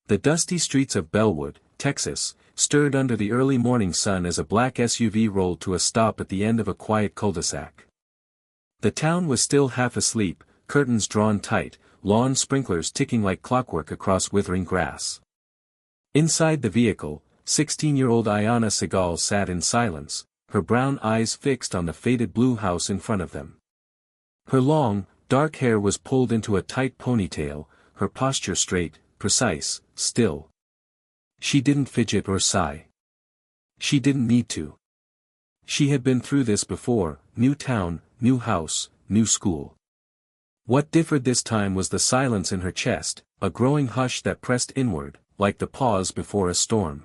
The dusty streets of Bellwood, Texas, stirred under the early morning sun as a black SUV rolled to a stop at the end of a quiet cul-de-sac. The town was still half asleep, curtains drawn tight, lawn sprinklers ticking like clockwork across withering grass. Inside the vehicle, 16-year-old Ayanna Seagal sat in silence, her brown eyes fixed on the faded blue house in front of them. Her long, dark hair was pulled into a tight ponytail, her posture straight, precise, still. She didn't fidget or sigh. She didn't need to. She had been through this before: new town, new house, new school. What differed this time was the silence in her chest, a growing hush that pressed inward, like the pause before a storm.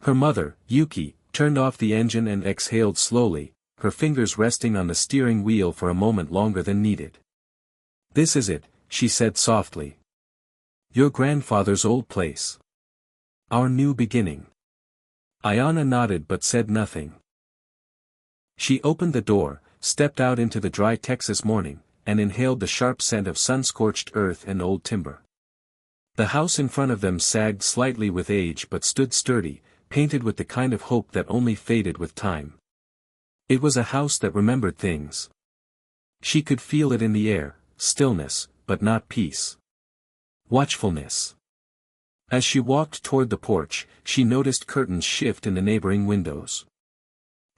Her mother, Yuki, turned off the engine and exhaled slowly, her fingers resting on the steering wheel for a moment longer than needed. "This is it," she said softly. "Your grandfather's old place. Our new beginning." Ayanna nodded but said nothing. She opened the door, stepped out into the dry Texas morning, and inhaled the sharp scent of sun-scorched earth and old timber. The house in front of them sagged slightly with age but stood sturdy, painted with the kind of hope that only faded with time. It was a house that remembered things. She could feel it in the air: stillness, but not peace. Watchfulness. As she walked toward the porch, she noticed curtains shift in the neighboring windows.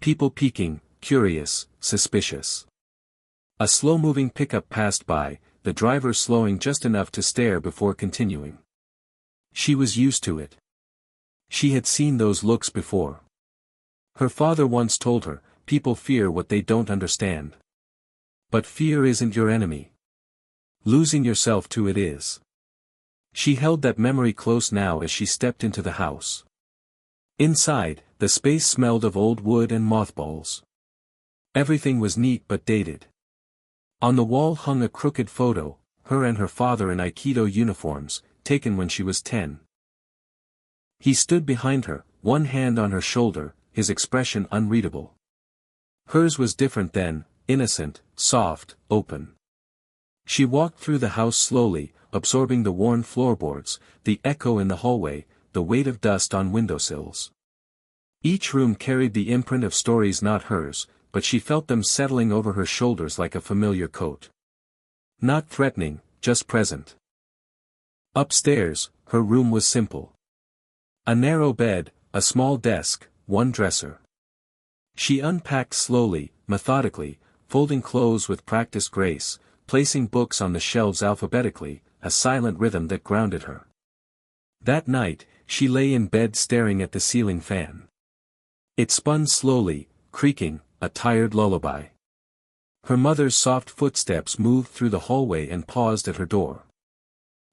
People peeking, curious, suspicious. A slow-moving pickup passed by, the driver slowing just enough to stare before continuing. She was used to it. She had seen those looks before. Her father once told her, "People fear what they don't understand. But fear isn't your enemy. Losing yourself to it is." She held that memory close now as she stepped into the house. Inside, the space smelled of old wood and mothballs. Everything was neat but dated. On the wall hung a crooked photo, her and her father in Aikido uniforms, taken when she was 10. He stood behind her, one hand on her shoulder, his expression unreadable. Hers was different then, innocent, soft, open. She walked through the house slowly, absorbing the worn floorboards, the echo in the hallway, the weight of dust on windowsills. Each room carried the imprint of stories not hers, but she felt them settling over her shoulders like a familiar coat. Not threatening, just present. Upstairs, her room was simple. A narrow bed, a small desk, one dresser. She unpacked slowly, methodically, folding clothes with practiced grace, placing books on the shelves alphabetically, a silent rhythm that grounded her. That night, she lay in bed staring at the ceiling fan. It spun slowly, creaking, a tired lullaby. Her mother's soft footsteps moved through the hallway and paused at her door.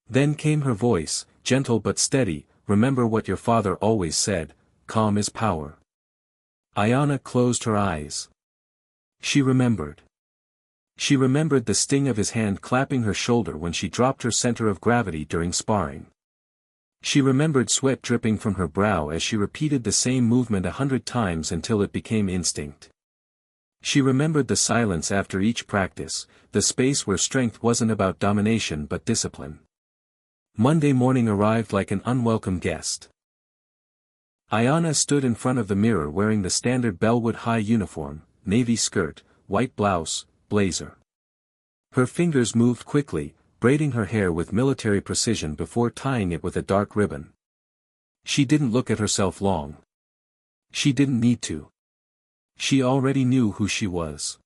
Then came her voice, gentle but steady: "Remember what your father always said, calm is power." Ayanna closed her eyes. She remembered. She remembered the sting of his hand clapping her shoulder when she dropped her center of gravity during sparring. She remembered sweat dripping from her brow as she repeated the same movement 100 times until it became instinct. She remembered the silence after each practice, the space where strength wasn't about domination but discipline. Monday morning arrived like an unwelcome guest. Ayanna stood in front of the mirror wearing the standard Bellwood High uniform, navy skirt, white blouse, blazer. Her fingers moved quickly, braiding her hair with military precision before tying it with a dark ribbon. She didn't look at herself long. She didn't need to. She already knew who she was.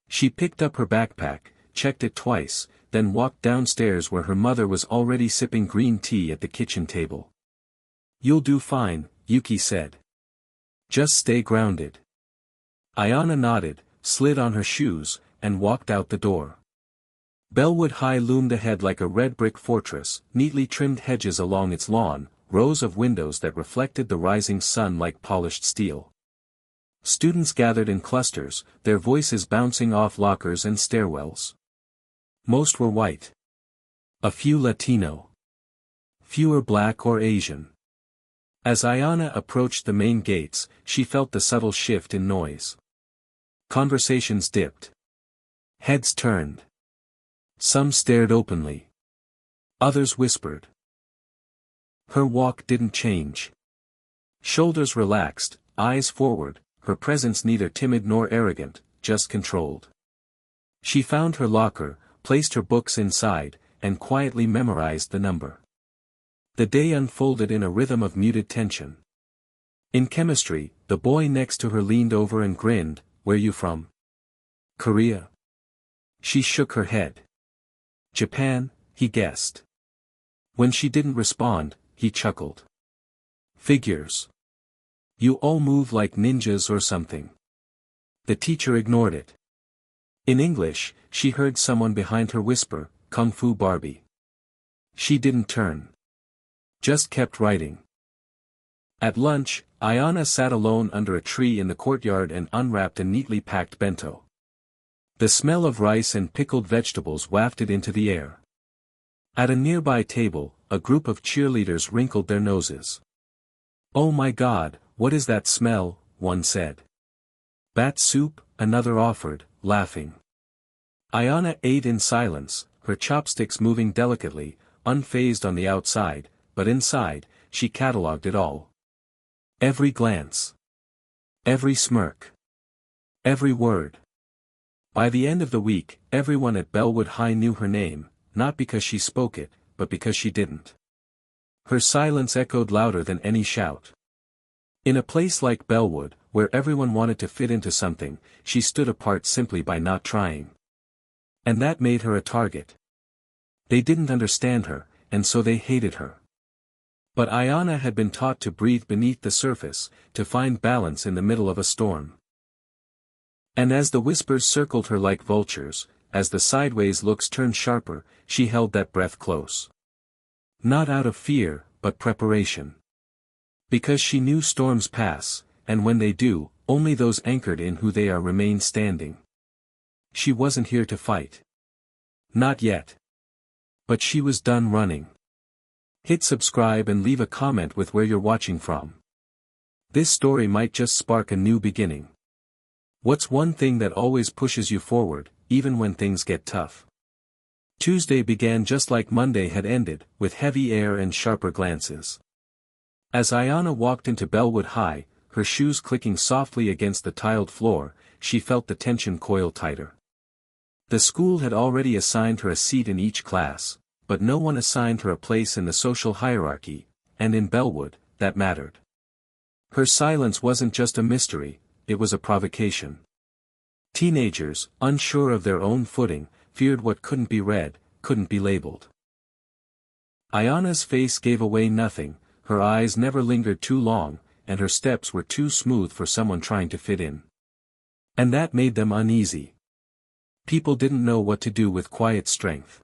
She picked up her backpack, checked it twice, then walked downstairs where her mother was already sipping green tea at the kitchen table. "You'll do fine," Yuki said. "Just stay grounded." Ayanna nodded, slid on her shoes, and walked out the door. Bellwood High loomed ahead like a red brick fortress, neatly trimmed hedges along its lawn, rows of windows that reflected the rising sun like polished steel. Students gathered in clusters, their voices bouncing off lockers and stairwells. Most were white. A few Latino. Fewer Black or Asian. As Ayanna approached the main gates, she felt the subtle shift in noise. Conversations dipped. Heads turned. Some stared openly. Others whispered. Her walk didn't change. Shoulders relaxed, eyes forward, her presence neither timid nor arrogant, just controlled. She found her locker, placed her books inside, and quietly memorized the number. The day unfolded in a rhythm of muted tension. In chemistry, the boy next to her leaned over and grinned, "Where you from?" "Korea." She shook her head. "Japan," he guessed. When she didn't respond, he chuckled. "Figures. You all move like ninjas or something." The teacher ignored it. In English, she heard someone behind her whisper, "Kung Fu Barbie." She didn't turn. Just kept writing. At lunch, Ayana sat alone under a tree in the courtyard and unwrapped a neatly packed bento. The smell of rice and pickled vegetables wafted into the air. At a nearby table, a group of cheerleaders wrinkled their noses. "Oh my God, what is that smell?" one said. "Bat soup," another offered, laughing. Ayana ate in silence, her chopsticks moving delicately, unfazed on the outside, but inside, she catalogued it all. Every glance. Every smirk. Every word. By the end of the week, everyone at Bellwood High knew her name, not because she spoke it, but because she didn't. Her silence echoed louder than any shout. In a place like Bellwood, where everyone wanted to fit into something, she stood apart simply by not trying. And that made her a target. They didn't understand her, and so they hated her. But Ayana had been taught to breathe beneath the surface, to find balance in the middle of a storm. And as the whispers circled her like vultures, as the sideways looks turned sharper, she held that breath close. Not out of fear, but preparation. Because she knew storms pass, and when they do, only those anchored in who they are remain standing. She wasn't here to fight. Not yet. But she was done running. Hit subscribe and leave a comment with where you're watching from. This story might just spark a new beginning. What's one thing that always pushes you forward, even when things get tough? Tuesday began just like Monday had ended, with heavy air and sharper glances. As Ayana walked into Bellwood High, her shoes clicking softly against the tiled floor, she felt the tension coil tighter. The school had already assigned her a seat in each class, but no one assigned her a place in the social hierarchy, and in Bellwood, that mattered. Her silence wasn't just a mystery, it was a provocation. Teenagers, unsure of their own footing, feared what couldn't be read, couldn't be labeled. Ayana's face gave away nothing, her eyes never lingered too long, and her steps were too smooth for someone trying to fit in. And that made them uneasy. People didn't know what to do with quiet strength.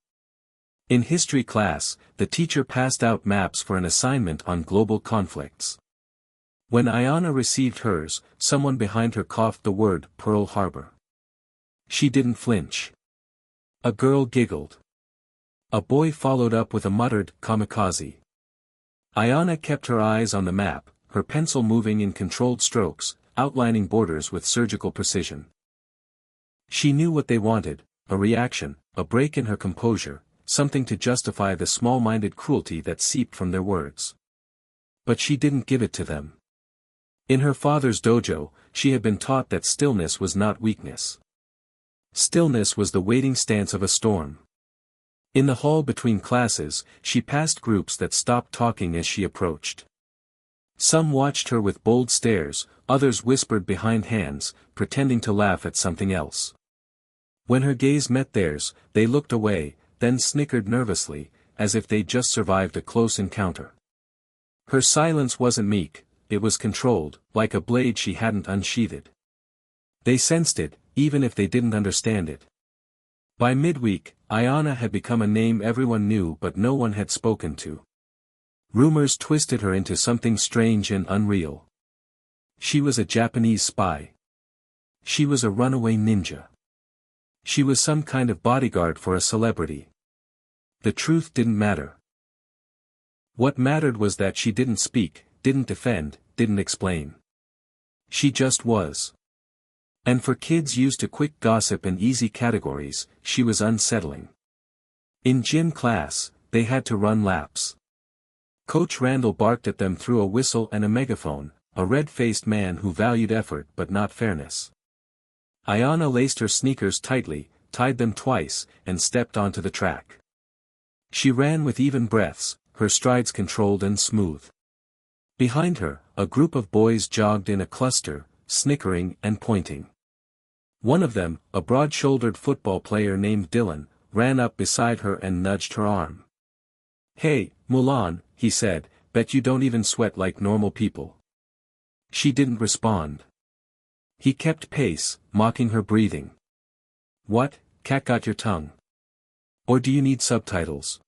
In history class, the teacher passed out maps for an assignment on global conflicts. When Ayana received hers, someone behind her coughed the word Pearl Harbor. She didn't flinch. A girl giggled. A boy followed up with a muttered kamikaze. Ayana kept her eyes on the map, her pencil moving in controlled strokes, outlining borders with surgical precision. She knew what they wanted, a reaction, a break in her composure, something to justify the small-minded cruelty that seeped from their words. But she didn't give it to them. In her father's dojo, she had been taught that stillness was not weakness. Stillness was the waiting stance of a storm. In the hall between classes, she passed groups that stopped talking as she approached. Some watched her with bold stares, others whispered behind hands, pretending to laugh at something else. When her gaze met theirs, they looked away, then snickered nervously, as if they'd just survived a close encounter. Her silence wasn't meek, it was controlled, like a blade she hadn't unsheathed. They sensed it, even if they didn't understand it. By midweek, Ayana had become a name everyone knew but no one had spoken to. Rumors twisted her into something strange and unreal. She was a Japanese spy. She was a runaway ninja. She was some kind of bodyguard for a celebrity. The truth didn't matter. What mattered was that she didn't speak, didn't defend, didn't explain. She just was. And for kids used to quick gossip and easy categories, she was unsettling. In gym class, they had to run laps. Coach Randall barked at them through a whistle and a megaphone, a red-faced man who valued effort but not fairness. Ayanna laced her sneakers tightly, tied them twice, and stepped onto the track. She ran with even breaths, her strides controlled and smooth. Behind her, a group of boys jogged in a cluster, snickering and pointing. One of them, a broad-shouldered football player named Dylan, ran up beside her and nudged her arm. "Hey, Mulan," he said, "bet you don't even sweat like normal people." She didn't respond. He kept pace, mocking her breathing. "What, cat got your tongue? Or do you need subtitles?"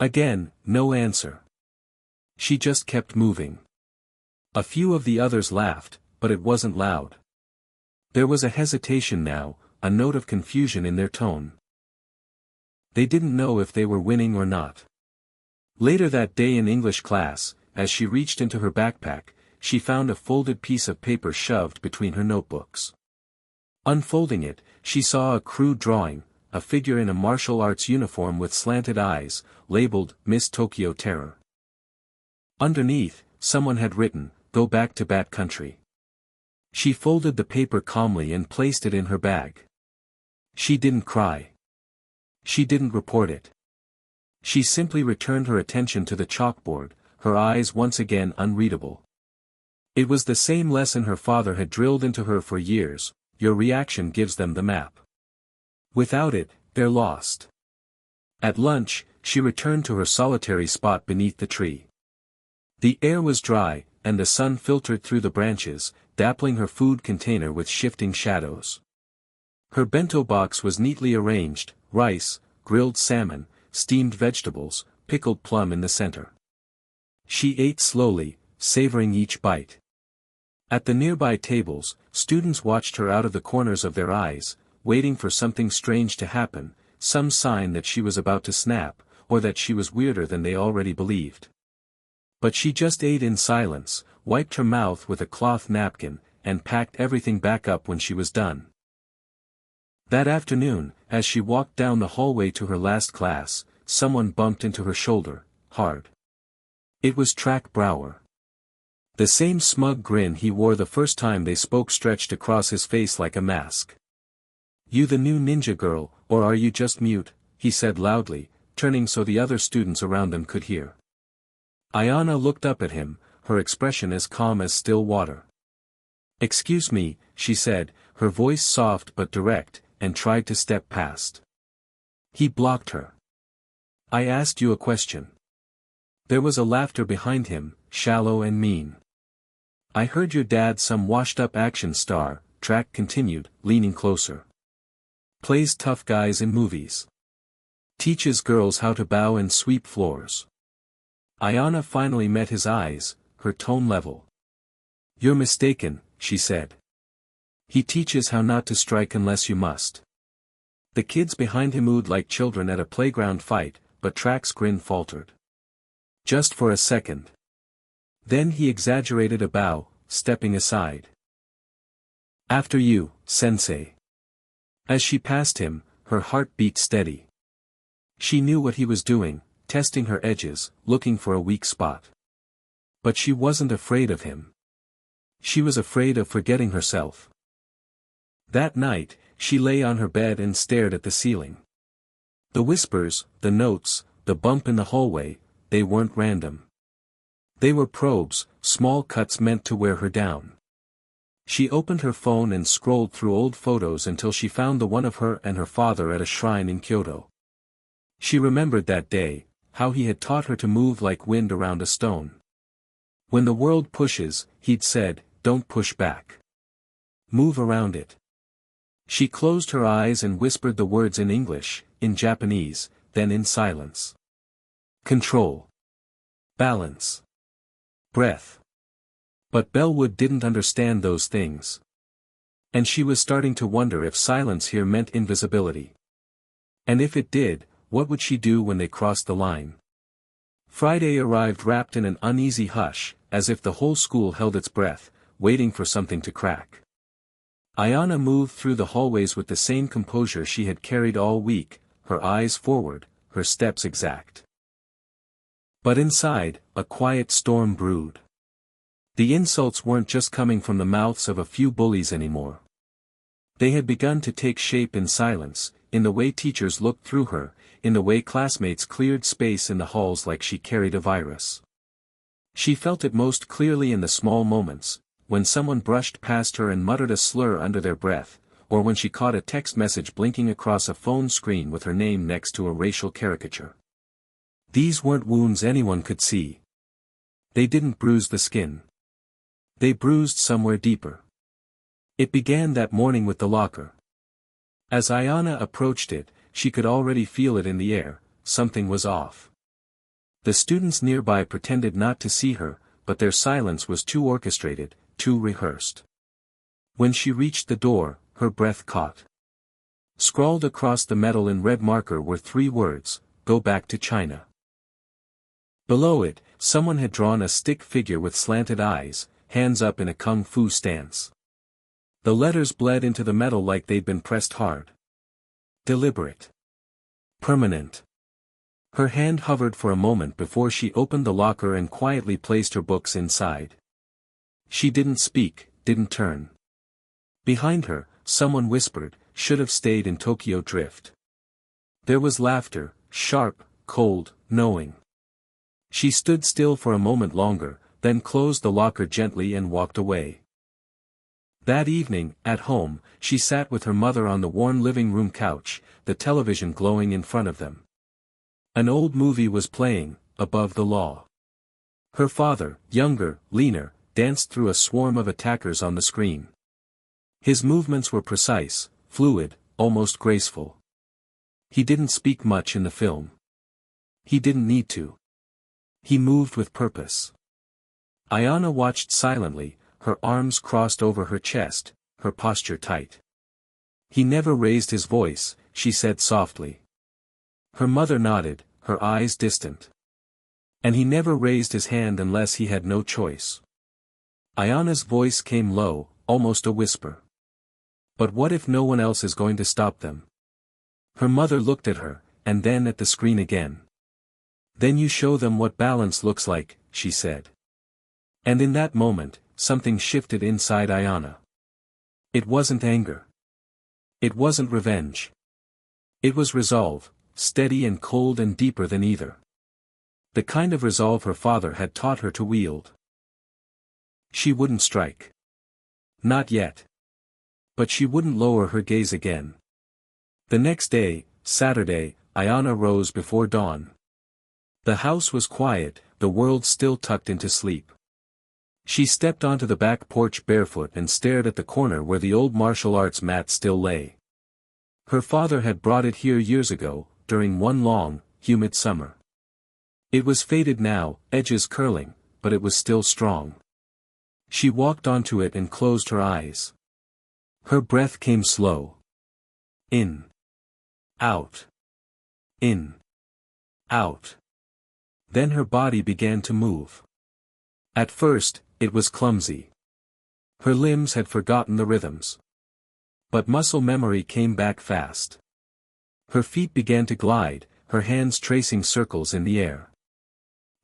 Again, no answer. She just kept moving. A few of the others laughed, but it wasn't loud. There was a hesitation now, a note of confusion in their tone. They didn't know if they were winning or not. Later that day in English class, as she reached into her backpack, she found a folded piece of paper shoved between her notebooks. Unfolding it, she saw a crude drawing, a figure in a martial arts uniform with slanted eyes, labeled Miss Tokyo Terror. Underneath, someone had written, "Go back to Bat Country." She folded the paper calmly and placed it in her bag. She didn't cry. She didn't report it. She simply returned her attention to the chalkboard, her eyes once again unreadable. It was the same lesson her father had drilled into her for years: your reaction gives them the map. Without it, they're lost. At lunch, she returned to her solitary spot beneath the tree. The air was dry, and the sun filtered through the branches, dappling her food container with shifting shadows. Her bento box was neatly arranged: rice, grilled salmon, steamed vegetables, pickled plum in the center. She ate slowly, savoring each bite. At the nearby tables, students watched her out of the corners of their eyes, waiting for something strange to happen, some sign that she was about to snap, or that she was weirder than they already believed. But she just ate in silence, wiped her mouth with a cloth napkin, and packed everything back up when she was done. That afternoon, as she walked down the hallway to her last class, someone bumped into her shoulder, hard. It was Track Brower. The same smug grin he wore the first time they spoke stretched across his face like a mask. "You the new ninja girl, or are you just mute?" he said loudly, turning so the other students around them could hear. Ayanna looked up at him, her expression as calm as still water. "Excuse me," she said, her voice soft but direct, and tried to step past. He blocked her. "I asked you a question." There was a laughter behind him, shallow and mean. "I heard your dad's some washed-up action star," Track continued, leaning closer. "Plays tough guys in movies. Teaches girls how to bow and sweep floors." Ayanna finally met his eyes, her tone level. "You're mistaken," she said. "He teaches how not to strike unless you must." The kids behind him oohed like children at a playground fight, but Track's grin faltered. Just for a second. Then he exaggerated a bow, stepping aside. "After you, sensei." As she passed him, her heart beat steady. She knew what he was doing, testing her edges, looking for a weak spot. But she wasn't afraid of him. She was afraid of forgetting herself. That night, she lay on her bed and stared at the ceiling. The whispers, the notes, the bump in the hallway, they weren't random. They were probes, small cuts meant to wear her down. She opened her phone and scrolled through old photos until she found the one of her and her father at a shrine in Kyoto. She remembered that day, how he had taught her to move like wind around a stone. When the world pushes, he'd said, don't push back. Move around it. She closed her eyes and whispered the words in English, in Japanese, then in silence. Control. Balance. Breath. But Bellwood didn't understand those things. And she was starting to wonder if silence here meant invisibility. And if it did, what would she do when they crossed the line? Friday arrived wrapped in an uneasy hush, as if the whole school held its breath, waiting for something to crack. Ayanna moved through the hallways with the same composure she had carried all week, her eyes forward, her steps exact. But inside, a quiet storm brewed. The insults weren't just coming from the mouths of a few bullies anymore. They had begun to take shape in silence, in the way teachers looked through her, in the way classmates cleared space in the halls like she carried a virus. She felt it most clearly in the small moments, when someone brushed past her and muttered a slur under their breath, or when she caught a text message blinking across a phone screen with her name next to a racial caricature. These weren't wounds anyone could see. They didn't bruise the skin. They bruised somewhere deeper. It began that morning with the locker. As Ayanna approached it, she could already feel it in the air, something was off. The students nearby pretended not to see her, but their silence was too orchestrated, too rehearsed. When she reached the door, her breath caught. Scrawled across the metal in red marker were 3 words, "Go back to China." Below it, someone had drawn a stick figure with slanted eyes, hands up in a kung fu stance. The letters bled into the metal like they'd been pressed hard. Deliberate. Permanent. Her hand hovered for a moment before she opened the locker and quietly placed her books inside. She didn't speak, didn't turn. Behind her, someone whispered, "Should have stayed in Tokyo Drift." There was laughter, sharp, cold, knowing. She stood still for a moment longer, then closed the locker gently and walked away. That evening, at home, she sat with her mother on the worn living room couch, the television glowing in front of them. An old movie was playing, Above the Law. Her father, younger, leaner, danced through a swarm of attackers on the screen. His movements were precise, fluid, almost graceful. He didn't speak much in the film. He didn't need to. He moved with purpose. Ayanna watched silently, her arms crossed over her chest, her posture tight. "He never raised his voice," she said softly. Her mother nodded, her eyes distant. "And he never raised his hand unless he had no choice." Ayanna's voice came low, almost a whisper. "But what if no one else is going to stop them?" Her mother looked at her, and then at the screen again. "Then you show them what balance looks like," she said. And in that moment, something shifted inside Ayanna. It wasn't anger. It wasn't revenge. It was resolve, steady and cold and deeper than either. The kind of resolve her father had taught her to wield. She wouldn't strike. Not yet. But she wouldn't lower her gaze again. The next day, Saturday, Ayanna rose before dawn. The house was quiet, the world still tucked into sleep. She stepped onto the back porch barefoot and stared at the corner where the old martial arts mat still lay. Her father had brought it here years ago, during one long, humid summer. It was faded now, edges curling, but it was still strong. She walked onto it and closed her eyes. Her breath came slow. In. Out. In. Out. Then her body began to move. At first, it was clumsy. Her limbs had forgotten the rhythms. But muscle memory came back fast. Her feet began to glide, her hands tracing circles in the air.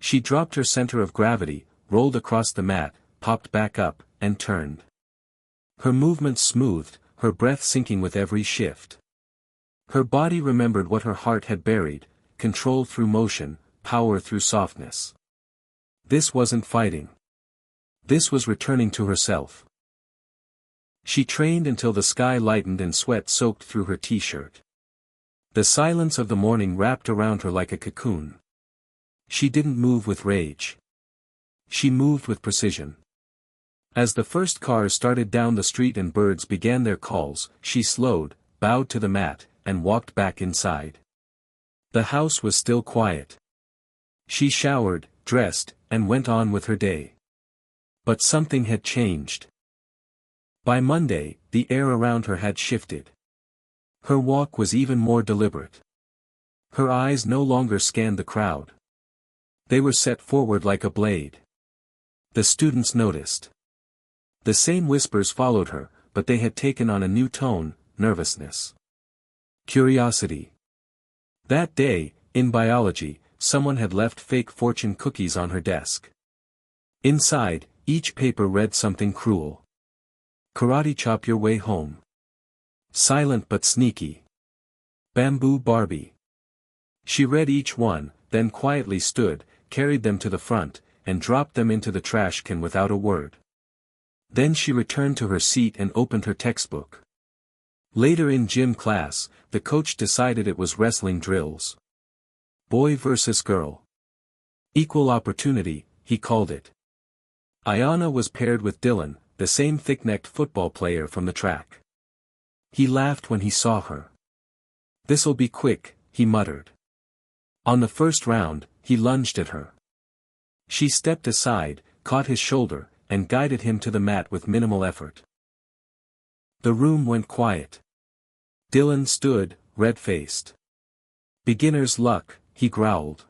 She dropped her center of gravity, rolled across the mat, popped back up, and turned. Her movements smoothed, her breath sinking with every shift. Her body remembered what her heart had buried, control through motion, power through softness. This wasn't fighting. This was returning to herself. She trained until the sky lightened and sweat soaked through her t-shirt. The silence of the morning wrapped around her like a cocoon. She didn't move with rage. She moved with precision. As the first cars started down the street and birds began their calls, she slowed, bowed to the mat, and walked back inside. The house was still quiet. She showered, dressed, and went on with her day. But something had changed. By Monday, the air around her had shifted. Her walk was even more deliberate. Her eyes no longer scanned the crowd. They were set forward like a blade. The students noticed. The same whispers followed her, but they had taken on a new tone, nervousness. Curiosity. That day, in biology, someone had left fake fortune cookies on her desk. Inside, each paper read something cruel. Karate chop your way home. Silent but sneaky. Bamboo Barbie. She read each one, then quietly stood, carried them to the front, and dropped them into the trash can without a word. Then she returned to her seat and opened her textbook. Later in gym class, the coach decided it was wrestling drills. Boy versus girl. Equal opportunity, he called it. Ayanna was paired with Dylan, the same thick-necked football player from the track. He laughed when he saw her. "This'll be quick," he muttered. On the first round, he lunged at her. She stepped aside, caught his shoulder, and guided him to the mat with minimal effort. The room went quiet. Dylan stood, red-faced. "Beginner's luck," he growled.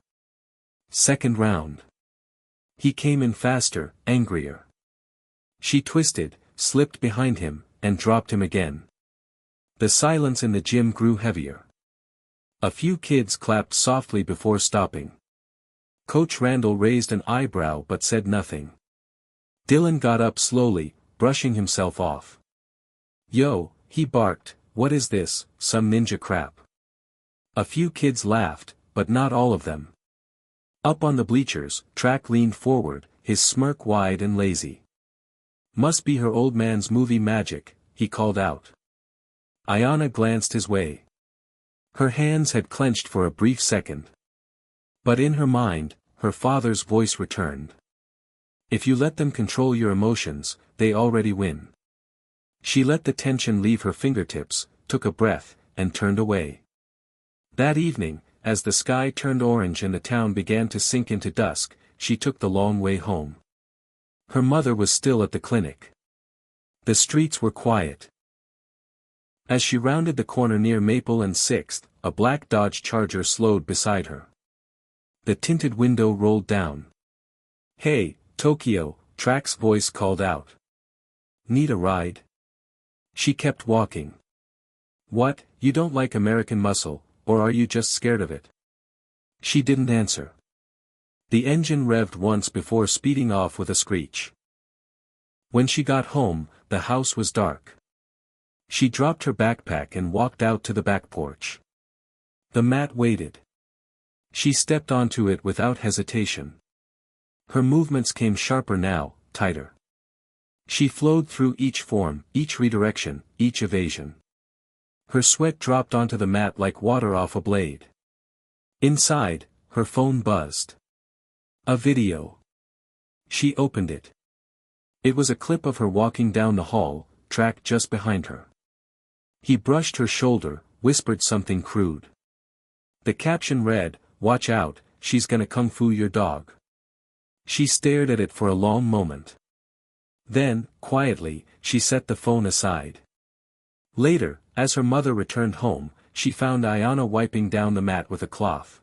Second round. He came in faster, angrier. She twisted, slipped behind him, and dropped him again. The silence in the gym grew heavier. A few kids clapped softly before stopping. Coach Randall raised an eyebrow but said nothing. Dylan got up slowly, brushing himself off. "Yo," he barked, "what is this, some ninja crap?" A few kids laughed, but not all of them. Up on the bleachers, Track leaned forward, his smirk wide and lazy. "Must be her old man's movie magic," he called out. Ayanna glanced his way. Her hands had clenched for a brief second. But in her mind, her father's voice returned. "If you let them control your emotions, they already win." She let the tension leave her fingertips, took a breath, and turned away. That evening, as the sky turned orange and the town began to sink into dusk, she took the long way home. Her mother was still at the clinic. The streets were quiet. As she rounded the corner near Maple and 6th, a black Dodge Charger slowed beside her. The tinted window rolled down. "Hey, Tokyo," Track's voice called out. "Need a ride?" She kept walking. "What, you don't like American muscle, or are you just scared of it?" She didn't answer. The engine revved once before speeding off with a screech. When she got home, the house was dark. She dropped her backpack and walked out to the back porch. The mat waited. She stepped onto it without hesitation. Her movements came sharper now, tighter. She flowed through each form, each redirection, each evasion. Her sweat dropped onto the mat like water off a blade. Inside, her phone buzzed. A video. She opened it. It was a clip of her walking down the hall, Track just behind her. He brushed her shoulder, whispered something crude. The caption read, "Watch out, she's gonna kung fu your dog." She stared at it for a long moment. Then, quietly, she set the phone aside. Later, as her mother returned home, she found Ayanna wiping down the mat with a cloth.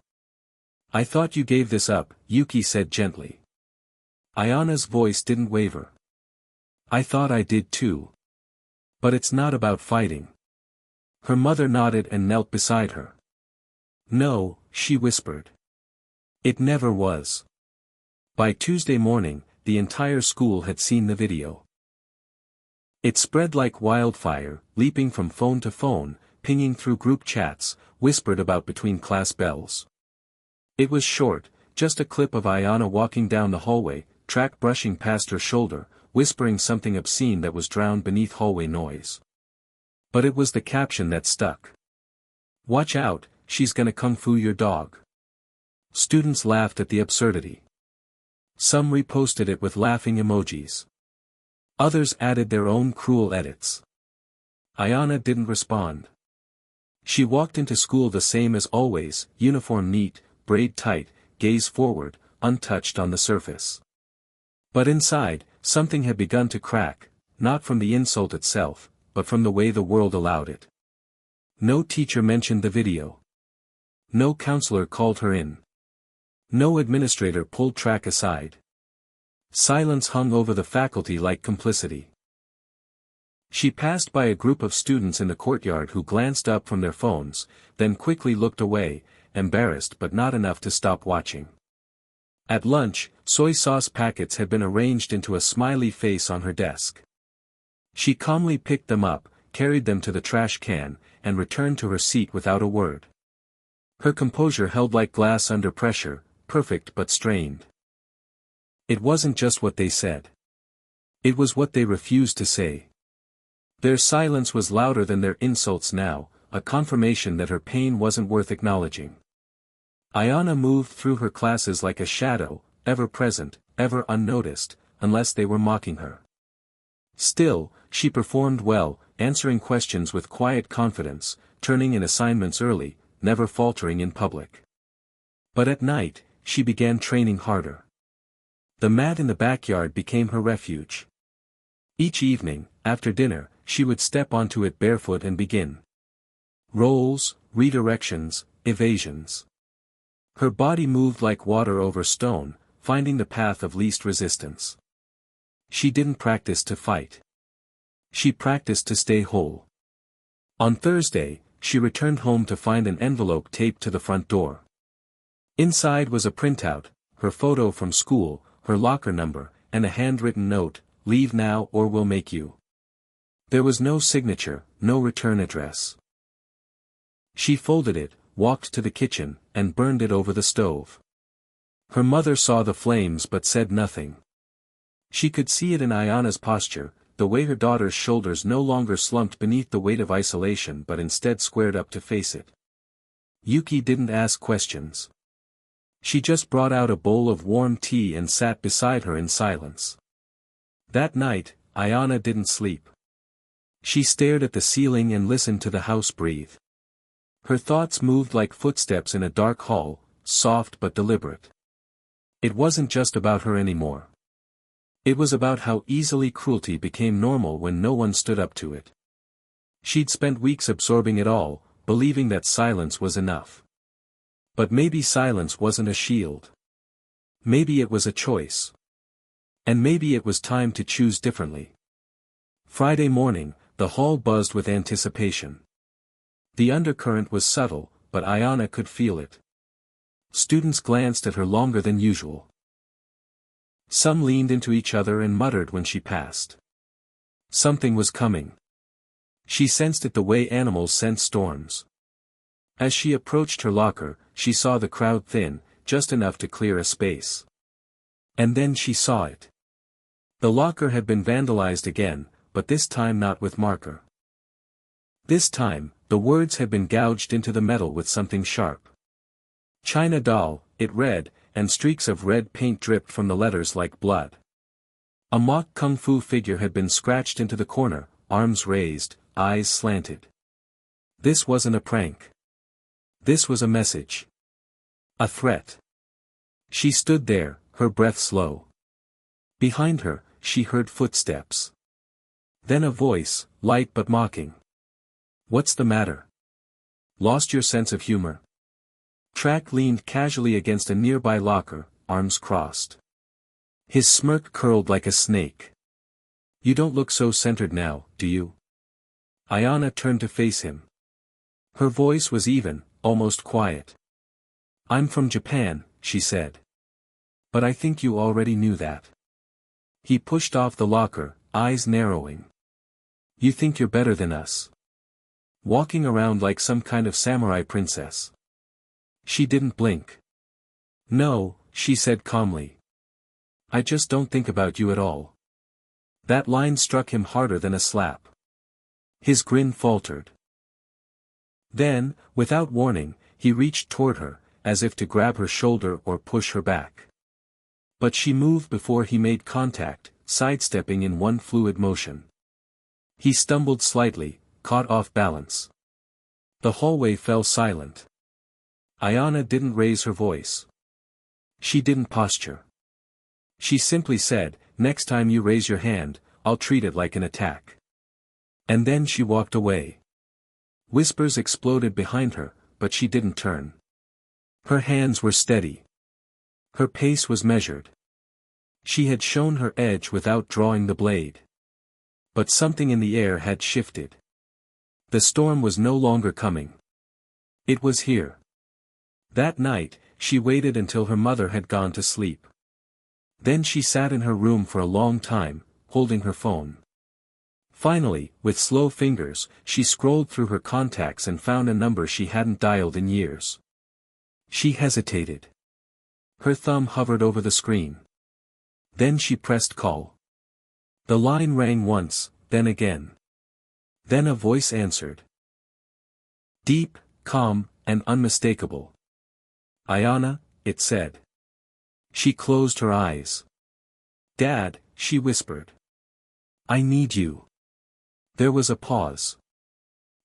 "I thought you gave this up," Yuki said gently. Ayanna's voice didn't waver. "I thought I did too. But it's not about fighting." Her mother nodded and knelt beside her. "No," she whispered. "It never was." By Tuesday morning, the entire school had seen the video. It spread like wildfire, leaping from phone to phone, pinging through group chats, whispered about between class bells. It was short, just a clip of Ayanna walking down the hallway, Track brushing past her shoulder, whispering something obscene that was drowned beneath hallway noise. But it was the caption that stuck. "Watch out, she's gonna kung fu your dog." Students laughed at the absurdity. Some reposted it with laughing emojis. Others added their own cruel edits. Ayanna didn't respond. She walked into school the same as always, uniform neat, braid tight, gaze forward, untouched on the surface. But inside, something had begun to crack, not from the insult itself, but from the way the world allowed it. No teacher mentioned the video. No counselor called her in. No administrator pulled Track aside. Silence hung over the faculty like complicity. She passed by a group of students in the courtyard who glanced up from their phones, then quickly looked away, embarrassed but not enough to stop watching. At lunch, soy sauce packets had been arranged into a smiley face on her desk. She calmly picked them up, carried them to the trash can, and returned to her seat without a word. Her composure held like glass under pressure, perfect but strained. It wasn't just what they said. It was what they refused to say. Their silence was louder than their insults now, a confirmation that her pain wasn't worth acknowledging. Ayanna moved through her classes like a shadow, ever present, ever unnoticed, unless they were mocking her. Still, she performed well, answering questions with quiet confidence, turning in assignments early, never faltering in public. But at night, she began training harder. The mat in the backyard became her refuge. Each evening, after dinner, she would step onto it barefoot and begin rolls, redirections, evasions. Her body moved like water over stone, finding the path of least resistance. She didn't practice to fight. She practiced to stay whole. On Thursday, she returned home to find an envelope taped to the front door. Inside was a printout, her photo from school, her locker number, and a handwritten note, "Leave now or we'll make you." There was no signature, no return address. She folded it, walked to the kitchen, and burned it over the stove. Her mother saw the flames but said nothing. She could see it in Ayanna's posture, the way her daughter's shoulders no longer slumped beneath the weight of isolation but instead squared up to face it. Yuki didn't ask questions. She just brought out a bowl of warm tea and sat beside her in silence. That night, Ayanna didn't sleep. She stared at the ceiling and listened to the house breathe. Her thoughts moved like footsteps in a dark hall, soft but deliberate. It wasn't just about her anymore. It was about how easily cruelty became normal when no one stood up to it. She'd spent weeks absorbing it all, believing that silence was enough. But maybe silence wasn't a shield. Maybe it was a choice. And maybe it was time to choose differently. Friday morning, the hall buzzed with anticipation. The undercurrent was subtle, but Ayanna could feel it. Students glanced at her longer than usual. Some leaned into each other and muttered when she passed. Something was coming. She sensed it the way animals sense storms. As she approached her locker, she saw the crowd thin, just enough to clear a space. And then she saw it. The locker had been vandalized again, but this time not with marker. This time, the words had been gouged into the metal with something sharp. China doll, it read, and streaks of red paint dripped from the letters like blood. A mock kung fu figure had been scratched into the corner, arms raised, eyes slanted. This wasn't a prank. This was a message. A threat. She stood there, her breath slow. Behind her, she heard footsteps. Then a voice, light but mocking. "What's the matter? Lost your sense of humor?" Track leaned casually against a nearby locker, arms crossed. His smirk curled like a snake. "You don't look so centered now, do you?" Ayanna turned to face him. Her voice was even, almost quiet. "I'm from Japan," she said. "But I think you already knew that." He pushed off the locker, eyes narrowing. "You think you're better than us? Walking around like some kind of samurai princess." She didn't blink. "No," she said calmly. "I just don't think about you at all." That line struck him harder than a slap. His grin faltered. Then, without warning, he reached toward her, as if to grab her shoulder or push her back. But she moved before he made contact, sidestepping in one fluid motion. He stumbled slightly, caught off balance. The hallway fell silent. Ayanna didn't raise her voice. She didn't posture. She simply said, "Next time you raise your hand, I'll treat it like an attack." And then she walked away. Whispers exploded behind her, but she didn't turn. Her hands were steady. Her pace was measured. She had shown her edge without drawing the blade. But something in the air had shifted. The storm was no longer coming. It was here. That night, she waited until her mother had gone to sleep. Then she sat in her room for a long time, holding her phone. Finally, with slow fingers, she scrolled through her contacts and found a number she hadn't dialed in years. She hesitated. Her thumb hovered over the screen. Then she pressed call. The line rang once, then again. Then a voice answered. Deep, calm, and unmistakable. Ayana, it said. She closed her eyes. Dad, she whispered. I need you. There was a pause.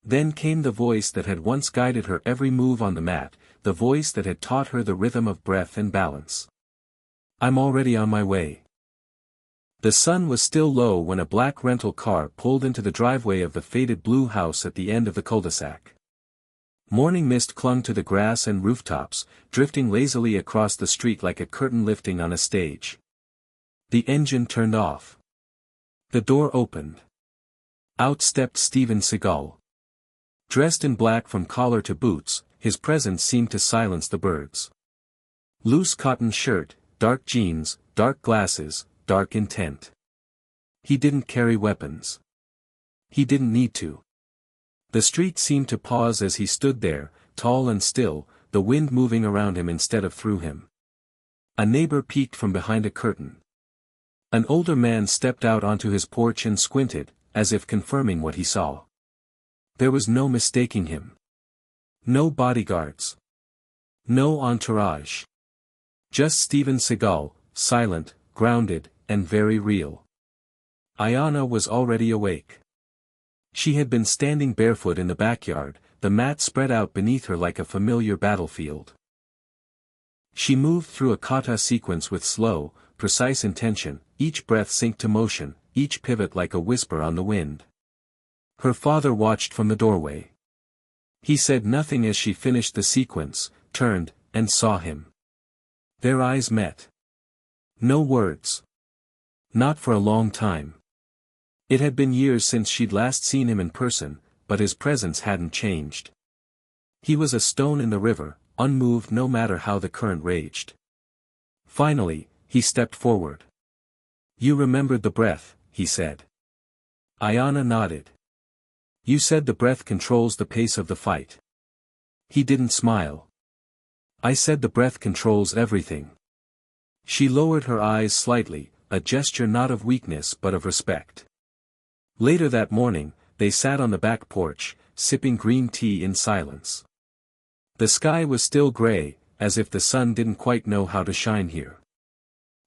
Then came the voice that had once guided her every move on the mat, the voice that had taught her the rhythm of breath and balance. I'm already on my way. The sun was still low when a black rental car pulled into the driveway of the faded blue house at the end of the cul-de-sac. Morning mist clung to the grass and rooftops, drifting lazily across the street like a curtain lifting on a stage. The engine turned off. The door opened. Out stepped Seagal. Dressed in black from collar to boots, his presence seemed to silence the birds. Loose cotton shirt, dark jeans, dark glasses, dark intent. He didn't carry weapons. He didn't need to. The street seemed to pause as he stood there, tall and still, the wind moving around him instead of through him. A neighbor peeked from behind a curtain. An older man stepped out onto his porch and squinted, as if confirming what he saw. There was no mistaking him. No bodyguards. No entourage. Just Steven Seagal, silent, grounded, and very real. Ayana was already awake. She had been standing barefoot in the backyard, the mat spread out beneath her like a familiar battlefield. She moved through a kata sequence with slow, precise intention, each breath synced to motion, each pivot like a whisper on the wind. Her father watched from the doorway. He said nothing as she finished the sequence, turned, and saw him. Their eyes met. No words. Not for a long time. It had been years since she'd last seen him in person, but his presence hadn't changed. He was a stone in the river, unmoved no matter how the current raged. Finally, he stepped forward. You remembered the breath, he said. Ayana nodded. You said the breath controls the pace of the fight. He didn't smile. I said the breath controls everything. She lowered her eyes slightly, a gesture not of weakness but of respect. Later that morning, they sat on the back porch, sipping green tea in silence. The sky was still gray, as if the sun didn't quite know how to shine here.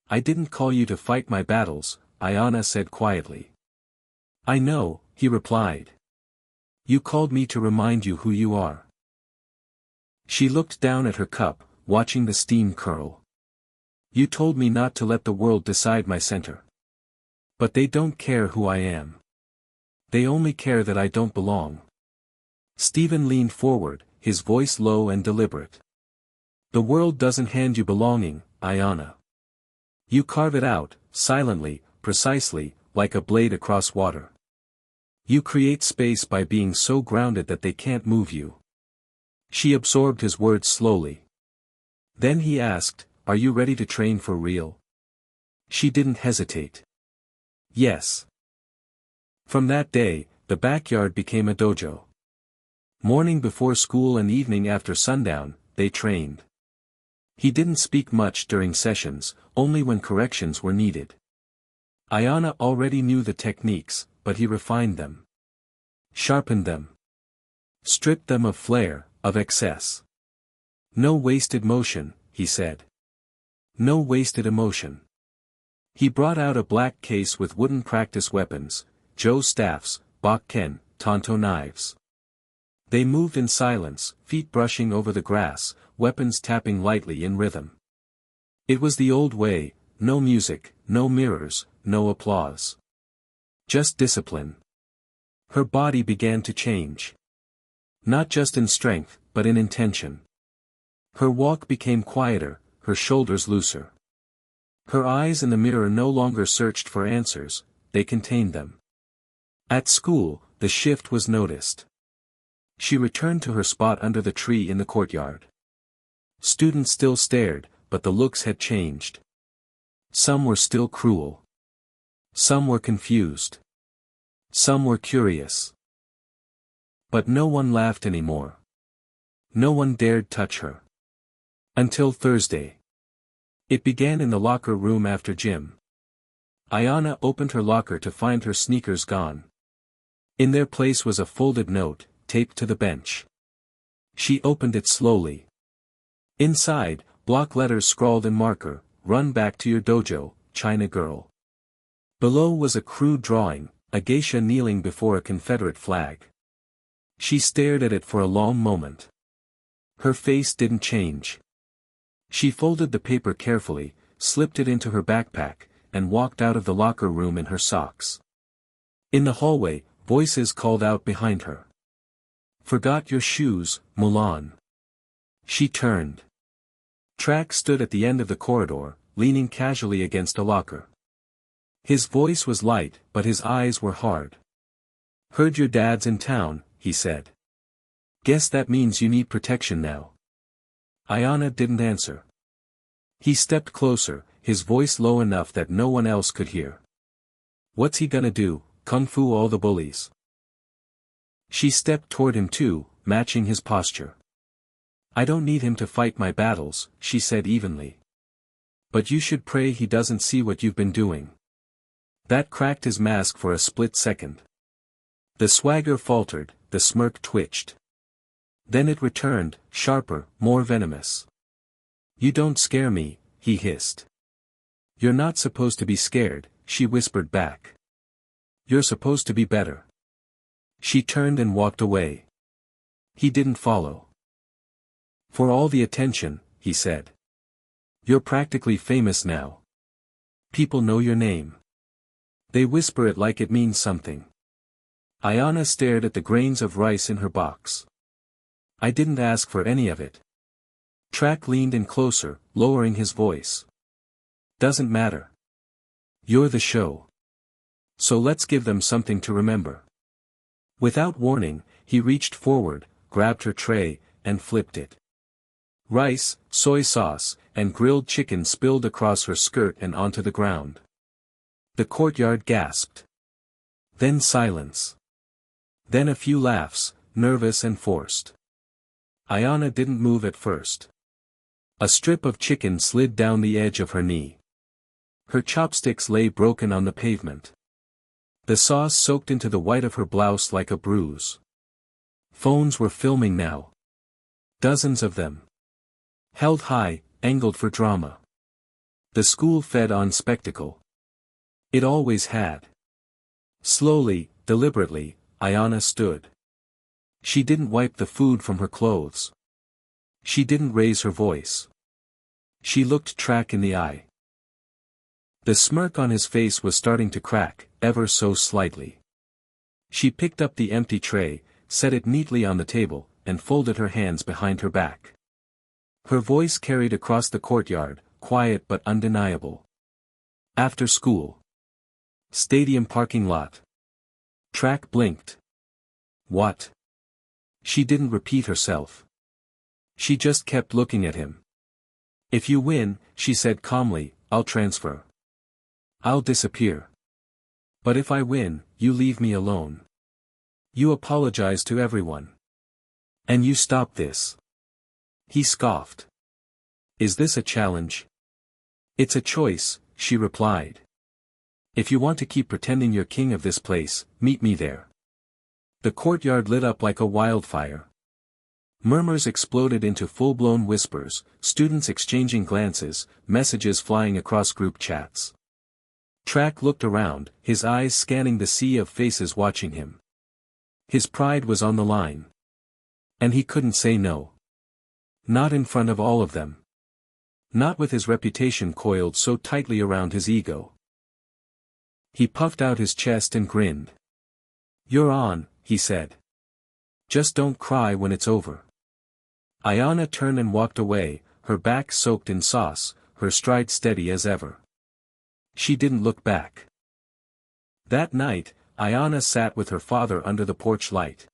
I didn't call you to fight my battles, Ayana said quietly. I know, he replied. You called me to remind you who you are. She looked down at her cup, watching the steam curl. You told me not to let the world decide my center. But they don't care who I am. They only care that I don't belong. Stephen leaned forward, his voice low and deliberate. The world doesn't hand you belonging, Ayana. You carve it out, silently, precisely, like a blade across water. You create space by being so grounded that they can't move you. She absorbed his words slowly. Then he asked, are you ready to train for real? She didn't hesitate. Yes. From that day, the backyard became a dojo. Morning before school and evening after sundown, they trained. He didn't speak much during sessions, only when corrections were needed. Ayana already knew the techniques, but he refined them. Sharpened them. Stripped them of flair, of excess. No wasted motion, he said. No wasted emotion. He brought out a black case with wooden practice weapons, Jo staffs, Bakken, Tonto knives. They moved in silence, feet brushing over the grass, weapons tapping lightly in rhythm. It was the old way, no music, no mirrors, no applause. Just discipline. Her body began to change. Not just in strength, but in intention. Her walk became quieter, her shoulders looser. Her eyes in the mirror no longer searched for answers, they contained them. At school, the shift was noticed. She returned to her spot under the tree in the courtyard. Students still stared, but the looks had changed. Some were still cruel. Some were confused. Some were curious. But no one laughed anymore. No one dared touch her. Until Thursday. It began in the locker room after gym. Ayanna opened her locker to find her sneakers gone. In their place was a folded note, taped to the bench. She opened it slowly. Inside, block letters scrawled in marker, "Run back to your dojo, China girl." Below was a crude drawing, a geisha kneeling before a Confederate flag. She stared at it for a long moment. Her face didn't change. She folded the paper carefully, slipped it into her backpack, and walked out of the locker room in her socks. In the hallway, voices called out behind her. "Forgot your shoes, Mulan." She turned. Track stood at the end of the corridor, leaning casually against a locker. His voice was light, but his eyes were hard. "Heard your dad's in town," he said. "Guess that means you need protection now." Ayanna didn't answer. He stepped closer, his voice low enough that no one else could hear. "What's he gonna do, kung fu all the bullies?" She stepped toward him too, matching his posture. "I don't need him to fight my battles," she said evenly. "But you should pray he doesn't see what you've been doing." That cracked his mask for a split second. The swagger faltered, the smirk twitched. Then it returned, sharper, more venomous. "You don't scare me," he hissed. "You're not supposed to be scared," she whispered back. "You're supposed to be better." She turned and walked away. He didn't follow. "For all the attention," he said. "You're practically famous now. People know your name. They whisper it like it means something." Ayanna stared at the grains of rice in her box. "I didn't ask for any of it." Track leaned in closer, lowering his voice. "Doesn't matter. You're the show. So let's give them something to remember." Without warning, he reached forward, grabbed her tray, and flipped it. Rice, soy sauce, and grilled chicken spilled across her skirt and onto the ground. The courtyard gasped. Then silence. Then a few laughs, nervous and forced. Ayanna didn't move at first. A strip of chicken slid down the edge of her knee. Her chopsticks lay broken on the pavement. The sauce soaked into the white of her blouse like a bruise. Phones were filming now. Dozens of them. Held high, angled for drama. The school fed on spectacle. It always had. Slowly, deliberately, Ayanna stood. She didn't wipe the food from her clothes. She didn't raise her voice. She looked Track in the eye. The smirk on his face was starting to crack, ever so slightly. She picked up the empty tray, set it neatly on the table, and folded her hands behind her back. Her voice carried across the courtyard, quiet but undeniable. "After school. Stadium parking lot." Track blinked. "What?" She didn't repeat herself. She just kept looking at him. "If you win," she said calmly, "I'll transfer. I'll disappear. But if I win, you leave me alone. You apologize to everyone. And you stop this." He scoffed. "Is this a challenge?" "It's a choice," she replied. "If you want to keep pretending you're king of this place, meet me there." The courtyard lit up like a wildfire. Murmurs exploded into full-blown whispers, students exchanging glances, messages flying across group chats. Track looked around, his eyes scanning the sea of faces watching him. His pride was on the line. And he couldn't say no. Not in front of all of them. Not with his reputation coiled so tightly around his ego. He puffed out his chest and grinned. "You're on," he said. "Just don't cry when it's over." Ayanna turned and walked away, her back soaked in sauce, her stride steady as ever. She didn't look back. That night, Ayanna sat with her father under the porch light.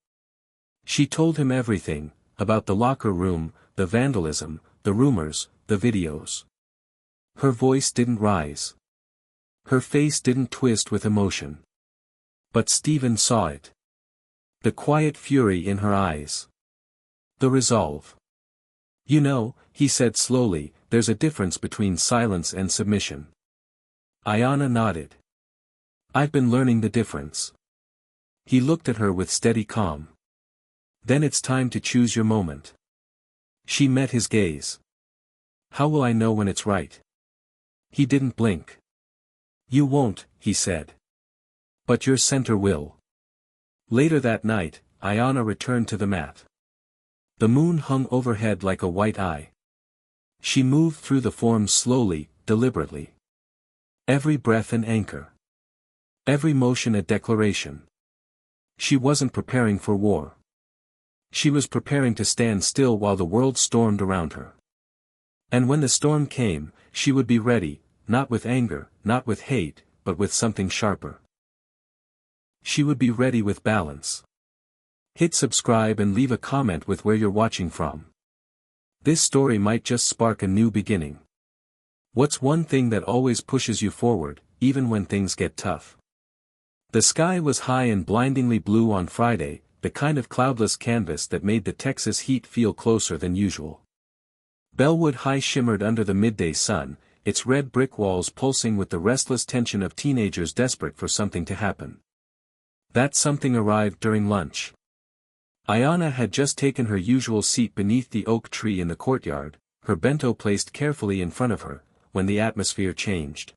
She told him everything, about the locker room, the vandalism, the rumors, the videos. Her voice didn't rise. Her face didn't twist with emotion. But Stephen saw it. The quiet fury in her eyes. The resolve. You know, he said slowly, there's a difference between silence and submission. Ayanna nodded. I've been learning the difference. He looked at her with steady calm. Then it's time to choose your moment. She met his gaze. How will I know when it's right? He didn't blink. You won't, he said. But your center will. Later that night, Ayanna returned to the mat. The moon hung overhead like a white eye. She moved through the forms slowly, deliberately. Every breath an anchor. Every motion a declaration. She wasn't preparing for war. She was preparing to stand still while the world stormed around her. And when the storm came, she would be ready, not with anger, not with hate, but with something sharper. She would be ready with balance. Hit subscribe and leave a comment with where you're watching from. This story might just spark a new beginning. What's one thing that always pushes you forward, even when things get tough? The sky was high and blindingly blue on Friday, the kind of cloudless canvas that made the Texas heat feel closer than usual. Bellwood High shimmered under the midday sun, its red brick walls pulsing with the restless tension of teenagers desperate for something to happen. That something arrived during lunch. Ayanna had just taken her usual seat beneath the oak tree in the courtyard, her bento placed carefully in front of her, when the atmosphere changed.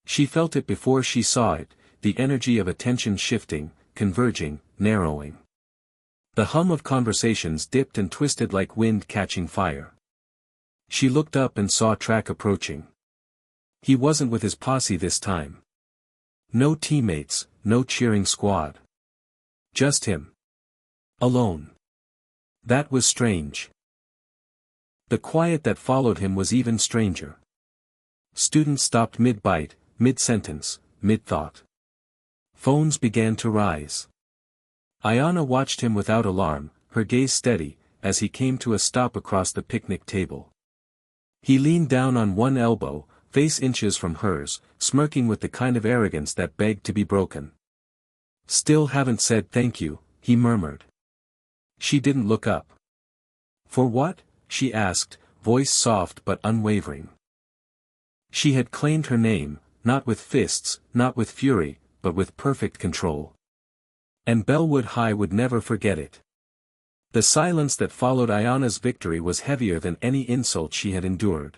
She felt it before she saw it, the energy of attention shifting, converging, narrowing. The hum of conversations dipped and twisted like wind catching fire. She looked up and saw Track approaching. He wasn't with his posse this time. No teammates, no cheering squad. Just him. Alone. That was strange. The quiet that followed him was even stranger. Students stopped mid-bite, mid-sentence, mid-thought. Phones began to rise. Ayanna watched him without alarm, her gaze steady, as he came to a stop across the picnic table. He leaned down on one elbow, face inches from hers, smirking with the kind of arrogance that begged to be broken. Still haven't said thank you, he murmured. She didn't look up. For what? She asked, voice soft but unwavering. She had claimed her name, not with fists, not with fury, but with perfect control. And Bellwood High would never forget it. The silence that followed Ayanna's victory was heavier than any insult she had endured.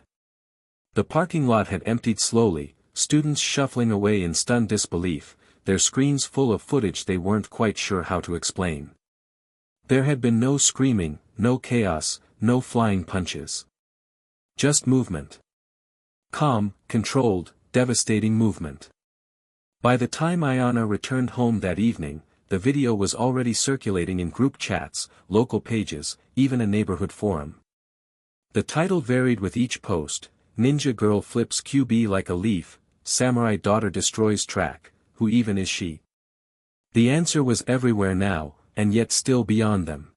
The parking lot had emptied slowly, students shuffling away in stunned disbelief, their screens full of footage they weren't quite sure how to explain. There had been no screaming, no chaos, no flying punches. Just movement. Calm, controlled, devastating movement. By the time Ayanna returned home that evening, the video was already circulating in group chats, local pages, even a neighborhood forum. The title varied with each post: Ninja Girl flips QB like a leaf, Samurai Daughter destroys Track, who even is she? The answer was everywhere now, and yet still beyond them.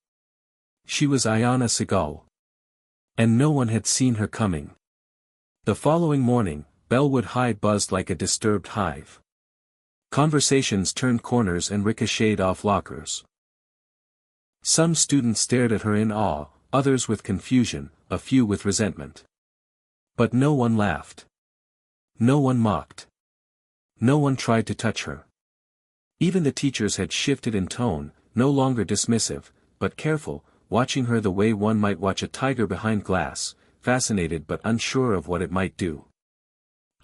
She was Ayanna Seagal. And no one had seen her coming. The following morning, Bellwood High buzzed like a disturbed hive. Conversations turned corners and ricocheted off lockers. Some students stared at her in awe, others with confusion, a few with resentment. But no one laughed. No one mocked. No one tried to touch her. Even the teachers had shifted in tone, no longer dismissive, but careful, watching her the way one might watch a tiger behind glass, fascinated but unsure of what it might do.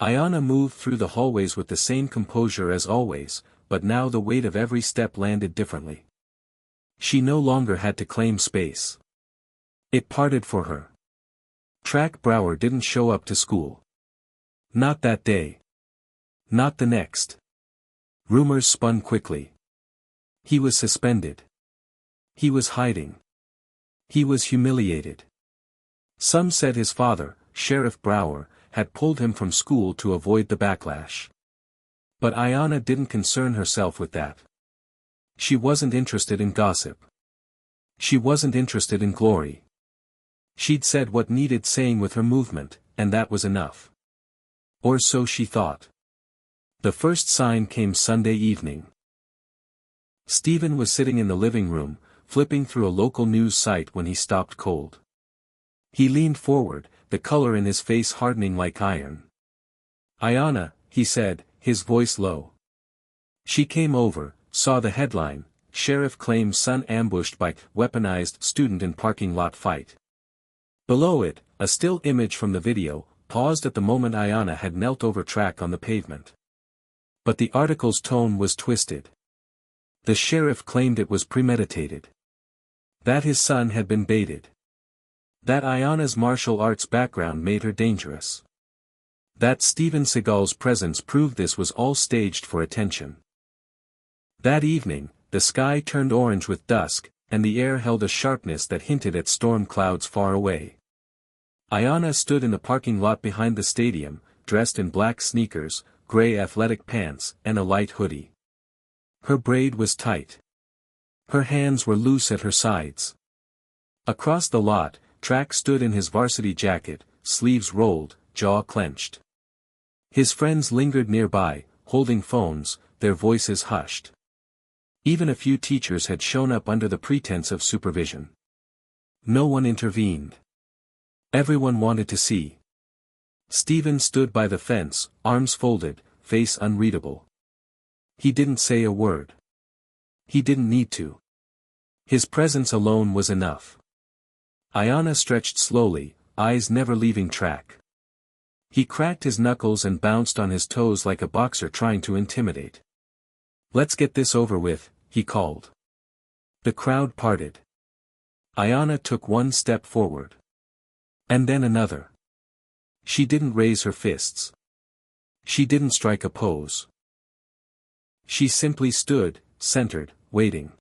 Ayanna moved through the hallways with the same composure as always, but now the weight of every step landed differently. She no longer had to claim space. It parted for her. Track Brower didn't show up to school. Not that day. Not the next. Rumors spun quickly. He was suspended. He was hiding. He was humiliated. Some said his father, Sheriff Brower, had pulled him from school to avoid the backlash. But Ayanna didn't concern herself with that. She wasn't interested in gossip. She wasn't interested in glory. She'd said what needed saying with her movement, and that was enough. Or so she thought. The first sign came Sunday evening. Stephen was sitting in the living room, flipping through a local news site when he stopped cold. He leaned forward, the color in his face hardening like iron. "Ayanna," he said, his voice low. She came over, saw the headline, "Sheriff claims son ambushed by weaponized student in parking lot fight." Below it, a still image from the video, paused at the moment Ayanna had knelt over track on the pavement. But the article's tone was twisted. The sheriff claimed it was premeditated. That his son had been baited. That Ayanna's martial arts background made her dangerous. That Steven Seagal's presence proved this was all staged for attention. That evening, the sky turned orange with dusk, and the air held a sharpness that hinted at storm clouds far away. Ayanna stood in the parking lot behind the stadium, dressed in black sneakers, gray athletic pants, and a light hoodie. Her braid was tight. Her hands were loose at her sides. Across the lot, Track stood in his varsity jacket, sleeves rolled, jaw clenched. His friends lingered nearby, holding phones, their voices hushed. Even a few teachers had shown up under the pretense of supervision. No one intervened. Everyone wanted to see. Stephen stood by the fence, arms folded, face unreadable. He didn't say a word. He didn't need to. His presence alone was enough. Ayanna stretched slowly, eyes never leaving Track. He cracked his knuckles and bounced on his toes like a boxer trying to intimidate. "Let's get this over with," he called. The crowd parted. Ayanna took one step forward. And then another. She didn't raise her fists. She didn't strike a pose. She simply stood, centered, waiting.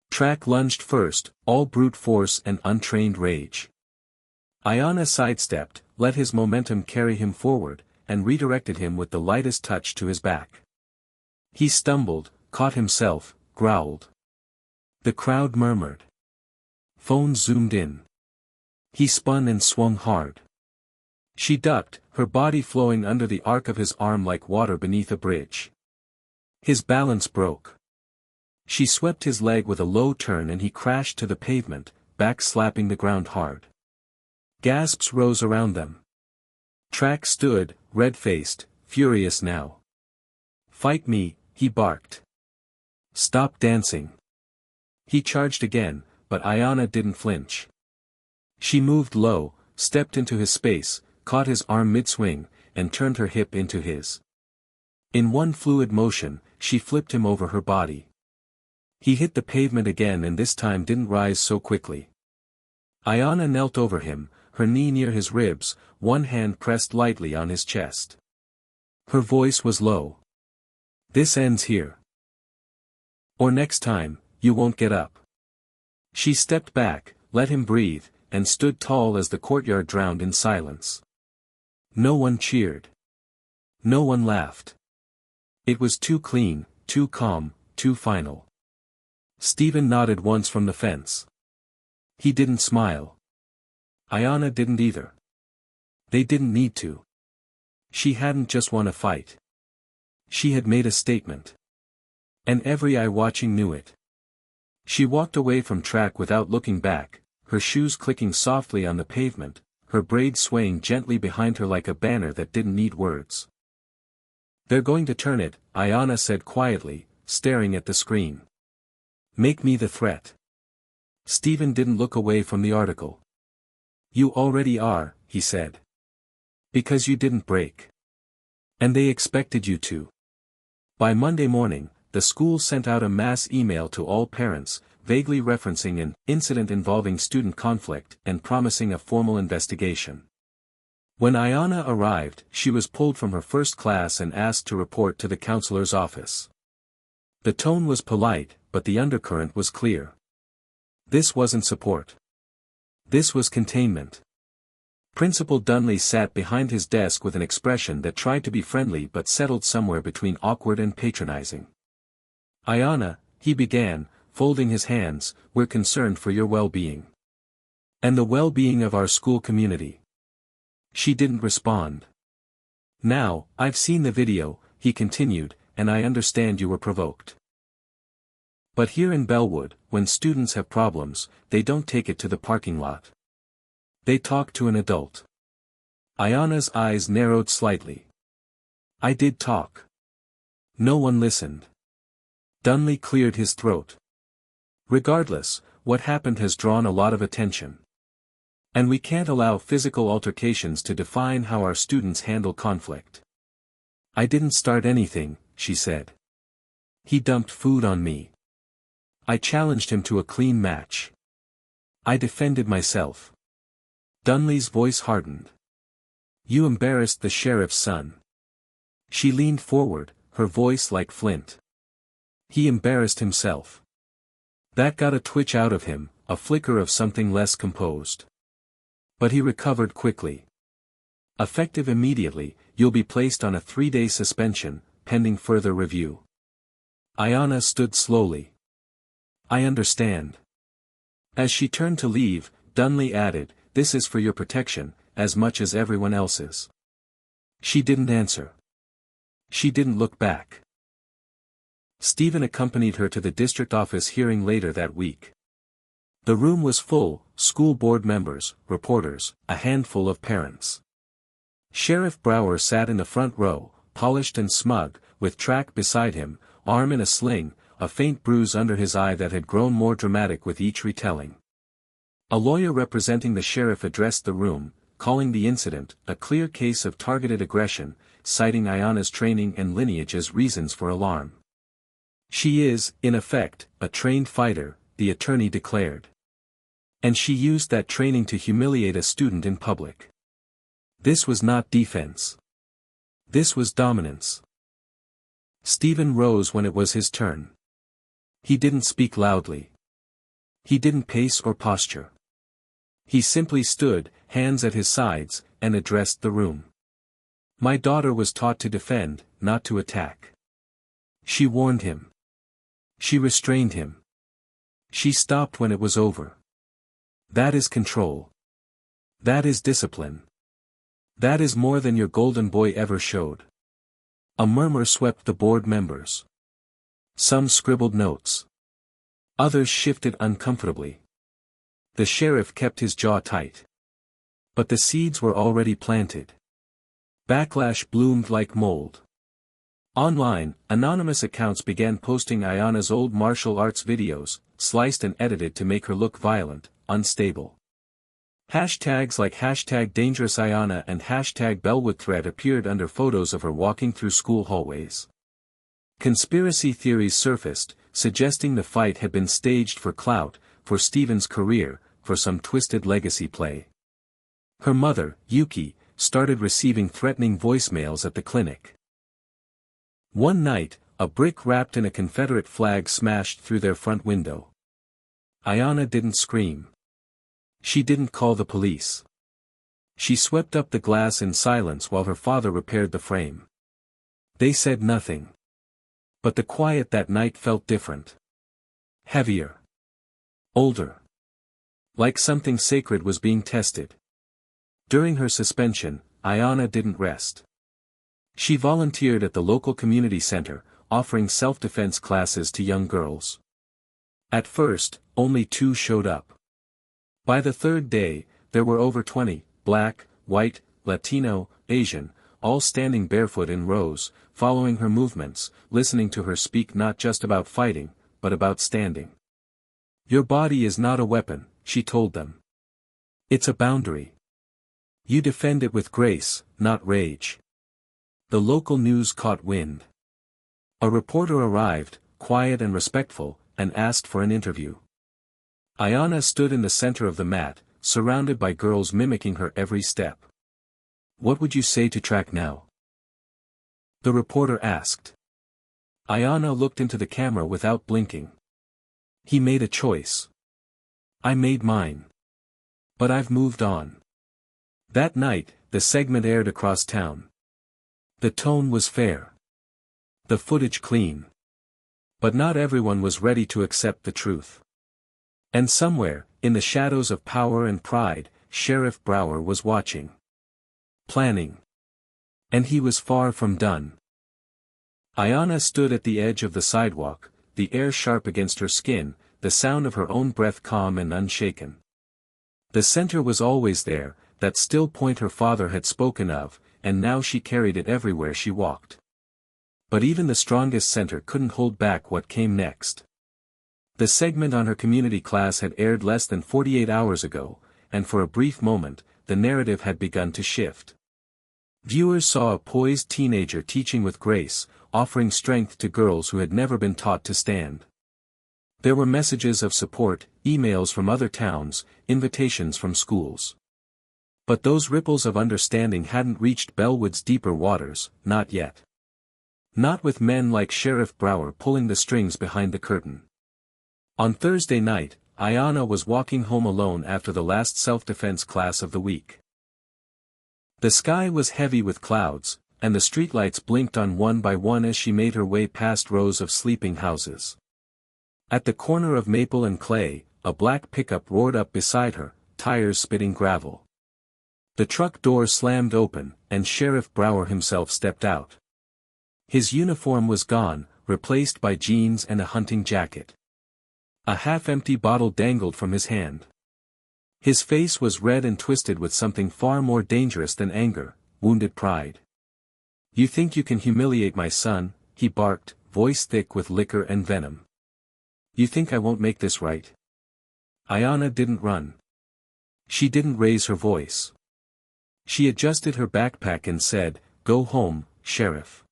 Track lunged first, all brute force and untrained rage. Ayanna sidestepped, let his momentum carry him forward, and redirected him with the lightest touch to his back. He stumbled, caught himself, growled. The crowd murmured. Phones zoomed in. He spun and swung hard. She ducked, her body flowing under the arc of his arm like water beneath a bridge. His balance broke. She swept his leg with a low turn and he crashed to the pavement, back slapping the ground hard. Gasps rose around them. Track stood, red-faced, furious now. "Fight me," he barked. "Stop dancing." He charged again, but Ayanna didn't flinch. She moved low, stepped into his space, caught his arm mid-swing, and turned her hip into his. In one fluid motion, she flipped him over her body. He hit the pavement again and this time didn't rise so quickly. Ayanna knelt over him, her knee near his ribs, one hand pressed lightly on his chest. Her voice was low. "This ends here. Or next time, you won't get up." She stepped back, let him breathe, and stood tall as the courtyard drowned in silence. No one cheered. No one laughed. It was too clean, too calm, too final. Stephen nodded once from the fence. He didn't smile. Ayanna didn't either. They didn't need to. She hadn't just won a fight. She had made a statement. And every eye watching knew it. She walked away from Track without looking back, her shoes clicking softly on the pavement, her braid swaying gently behind her like a banner that didn't need words. "They're going to turn it," Ayanna said quietly, staring at the screen. "Make me the threat." Stephen didn't look away from the article. "You already are," he said. "Because you didn't break. And they expected you to." By Monday morning, the school sent out a mass email to all parents, vaguely referencing an incident involving student conflict and promising a formal investigation. When Ayanna arrived, she was pulled from her first class and asked to report to the counselor's office. The tone was polite, but the undercurrent was clear. This wasn't support. This was containment. Principal Dunley sat behind his desk with an expression that tried to be friendly but settled somewhere between awkward and patronizing. "Ayanna," he began, folding his hands, "we're concerned for your well-being. And the well-being of our school community. She didn't respond. Now, I've seen the video, he continued, and I understand you were provoked. But here in Bellwood, when students have problems, they don't take it to the parking lot. They talk to an adult. Ayana's eyes narrowed slightly. I did talk. No one listened. Dunley cleared his throat. Regardless, what happened has drawn a lot of attention. And we can't allow physical altercations to define how our students handle conflict. I didn't start anything, she said. He dumped food on me. I challenged him to a clean match. I defended myself. Dunley's voice hardened. You embarrassed the sheriff's son. She leaned forward, her voice like flint. He embarrassed himself. That got a twitch out of him, a flicker of something less composed. But he recovered quickly. Effective immediately, you'll be placed on a 3-day suspension, pending further review. Ayana stood slowly. I understand. As she turned to leave, Dunley added, this is for your protection, as much as everyone else's. She didn't answer. She didn't look back. Stephen accompanied her to the district office hearing later that week. The room was full, school board members, reporters, a handful of parents. Sheriff Brower sat in the front row, polished and smug, with Track beside him, arm in a sling, a faint bruise under his eye that had grown more dramatic with each retelling. A lawyer representing the sheriff addressed the room, calling the incident a clear case of targeted aggression, citing Ayana's training and lineage as reasons for alarm. She is, in effect, a trained fighter, the attorney declared. And she used that training to humiliate a student in public. This was not defense. This was dominance. Stephen rose when it was his turn. He didn't speak loudly. He didn't pace or posture. He simply stood, hands at his sides, and addressed the room. My daughter was taught to defend, not to attack. She warned him. She restrained him. She stopped when it was over. That is control. That is discipline. That is more than your golden boy ever showed. A murmur swept the board members. Some scribbled notes. Others shifted uncomfortably. The sheriff kept his jaw tight. But the seeds were already planted. Backlash bloomed like mold. Online, anonymous accounts began posting Ayana's old martial arts videos, sliced and edited to make her look violent, unstable. Hashtags like #DangerousAyana and #BellwoodThreat appeared under photos of her walking through school hallways. Conspiracy theories surfaced, suggesting the fight had been staged for clout, for Stephen's career, for some twisted legacy play. Her mother, Yuki, started receiving threatening voicemails at the clinic. One night, a brick wrapped in a Confederate flag smashed through their front window. Ayana didn't scream. She didn't call the police. She swept up the glass in silence while her father repaired the frame. They said nothing. But the quiet that night felt different. Heavier. Older. Like something sacred was being tested. During her suspension, Ayana didn't rest. She volunteered at the local community center, offering self-defense classes to young girls. At first, only 2 showed up. By the 3rd day, there were over 20, black, white, Latino, Asian, all standing barefoot in rows, following her movements, listening to her speak not just about fighting, but about standing. Your body is not a weapon, she told them. It's a boundary. You defend it with grace, not rage. The local news caught wind. A reporter arrived, quiet and respectful, and asked for an interview. Ayana stood in the center of the mat, surrounded by girls mimicking her every step. What would you say to Track now? The reporter asked. Ayana looked into the camera without blinking. He made a choice. I made mine. But I've moved on. That night, the segment aired across town. The tone was fair. The footage clean. But not everyone was ready to accept the truth. And somewhere, in the shadows of power and pride, Sheriff Brower was watching. Planning. And he was far from done. Ayanna stood at the edge of the sidewalk, the air sharp against her skin, the sound of her own breath calm and unshaken. The center was always there, that still point her father had spoken of, and now she carried it everywhere she walked. But even the strongest center couldn't hold back what came next. The segment on her community class had aired less than 48 hours ago, and for a brief moment, the narrative had begun to shift. Viewers saw a poised teenager teaching with grace, offering strength to girls who had never been taught to stand. There were messages of support, emails from other towns, invitations from schools. But those ripples of understanding hadn't reached Bellwood's deeper waters, not yet. Not with men like Sheriff Brower pulling the strings behind the curtain. On Thursday night, Ayanna was walking home alone after the last self-defense class of the week. The sky was heavy with clouds, and the streetlights blinked on one by one as she made her way past rows of sleeping houses. At the corner of Maple and Clay, a black pickup roared up beside her, tires spitting gravel. The truck door slammed open, and Sheriff Brower himself stepped out. His uniform was gone, replaced by jeans and a hunting jacket. A half-empty bottle dangled from his hand. His face was red and twisted with something far more dangerous than anger, wounded pride. "You think you can humiliate my son?" he barked, voice thick with liquor and venom. "You think I won't make this right?" Ayanna didn't run. She didn't raise her voice. She adjusted her backpack and said, "Go home, Sheriff.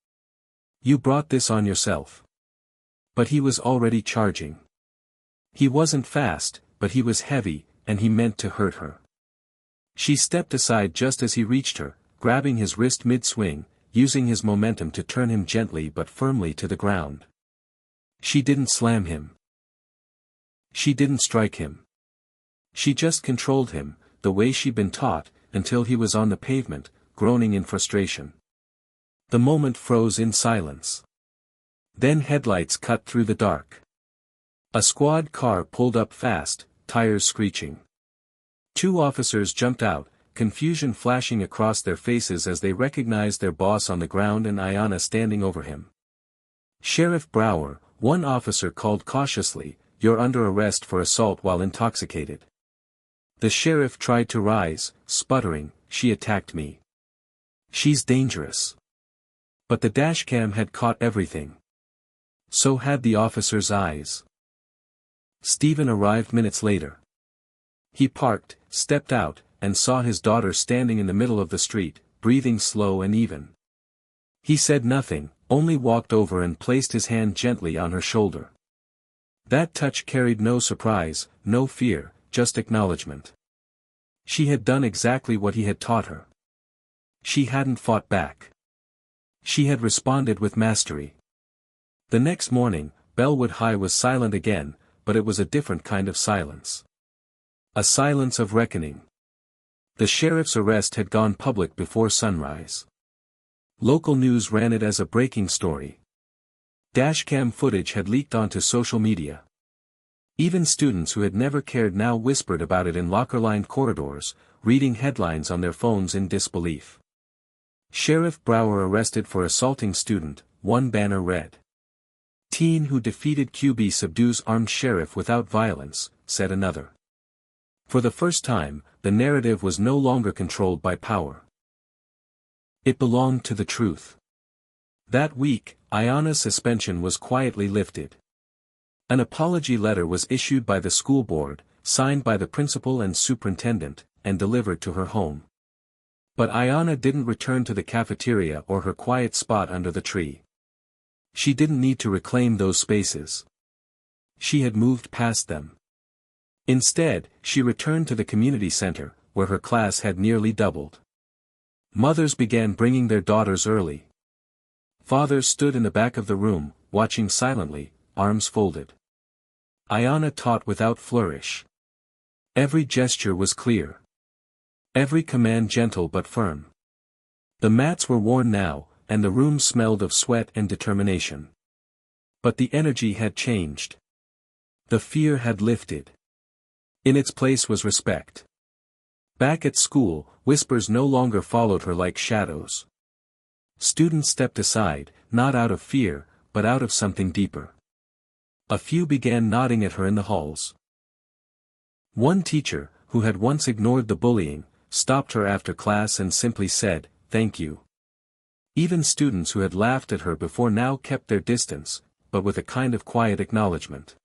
You brought this on yourself." But he was already charging. He wasn't fast, but he was heavy, and he meant to hurt her. She stepped aside just as he reached her, grabbing his wrist mid-swing, using his momentum to turn him gently but firmly to the ground. She didn't slam him. She didn't strike him. She just controlled him, the way she'd been taught, until he was on the pavement, groaning in frustration. The moment froze in silence. Then headlights cut through the dark. A squad car pulled up fast, tires screeching. Two officers jumped out, confusion flashing across their faces as they recognized their boss on the ground and Ayanna standing over him. "Sheriff Brower," one officer called cautiously, "you're under arrest for assault while intoxicated." The sheriff tried to rise, sputtering, "She attacked me. She's dangerous." But the dashcam had caught everything. So had the officer's eyes. Stephen arrived minutes later. He parked, stepped out, and saw his daughter standing in the middle of the street, breathing slow and even. He said nothing, only walked over and placed his hand gently on her shoulder. That touch carried no surprise, no fear, just acknowledgement. She had done exactly what he had taught her. She hadn't fought back. She had responded with mastery. The next morning, Bellwood High was silent again, but it was a different kind of silence. A silence of reckoning. The sheriff's arrest had gone public before sunrise. Local news ran it as a breaking story. Dashcam footage had leaked onto social media. Even students who had never cared now whispered about it in locker-lined corridors, reading headlines on their phones in disbelief. "Sheriff Brower arrested for assaulting student," one banner read. "Teen who defeated QB subdues armed sheriff without violence," said another. For the first time, the narrative was no longer controlled by power. It belonged to the truth. That week, Ayanna's suspension was quietly lifted. An apology letter was issued by the school board, signed by the principal and superintendent, and delivered to her home. But Ayanna didn't return to the cafeteria or her quiet spot under the tree. She didn't need to reclaim those spaces. She had moved past them. Instead, she returned to the community center, where her class had nearly doubled. Mothers began bringing their daughters early. Fathers stood in the back of the room, watching silently, arms folded. Ayanna taught without flourish. Every gesture was clear. Every command gentle but firm. The mats were worn now, and the room smelled of sweat and determination. But the energy had changed. The fear had lifted. In its place was respect. Back at school, whispers no longer followed her like shadows. Students stepped aside, not out of fear, but out of something deeper. A few began nodding at her in the halls. One teacher, who had once ignored the bullying, stopped her after class and simply said, "Thank you." Even students who had laughed at her before now kept their distance, but with a kind of quiet acknowledgement.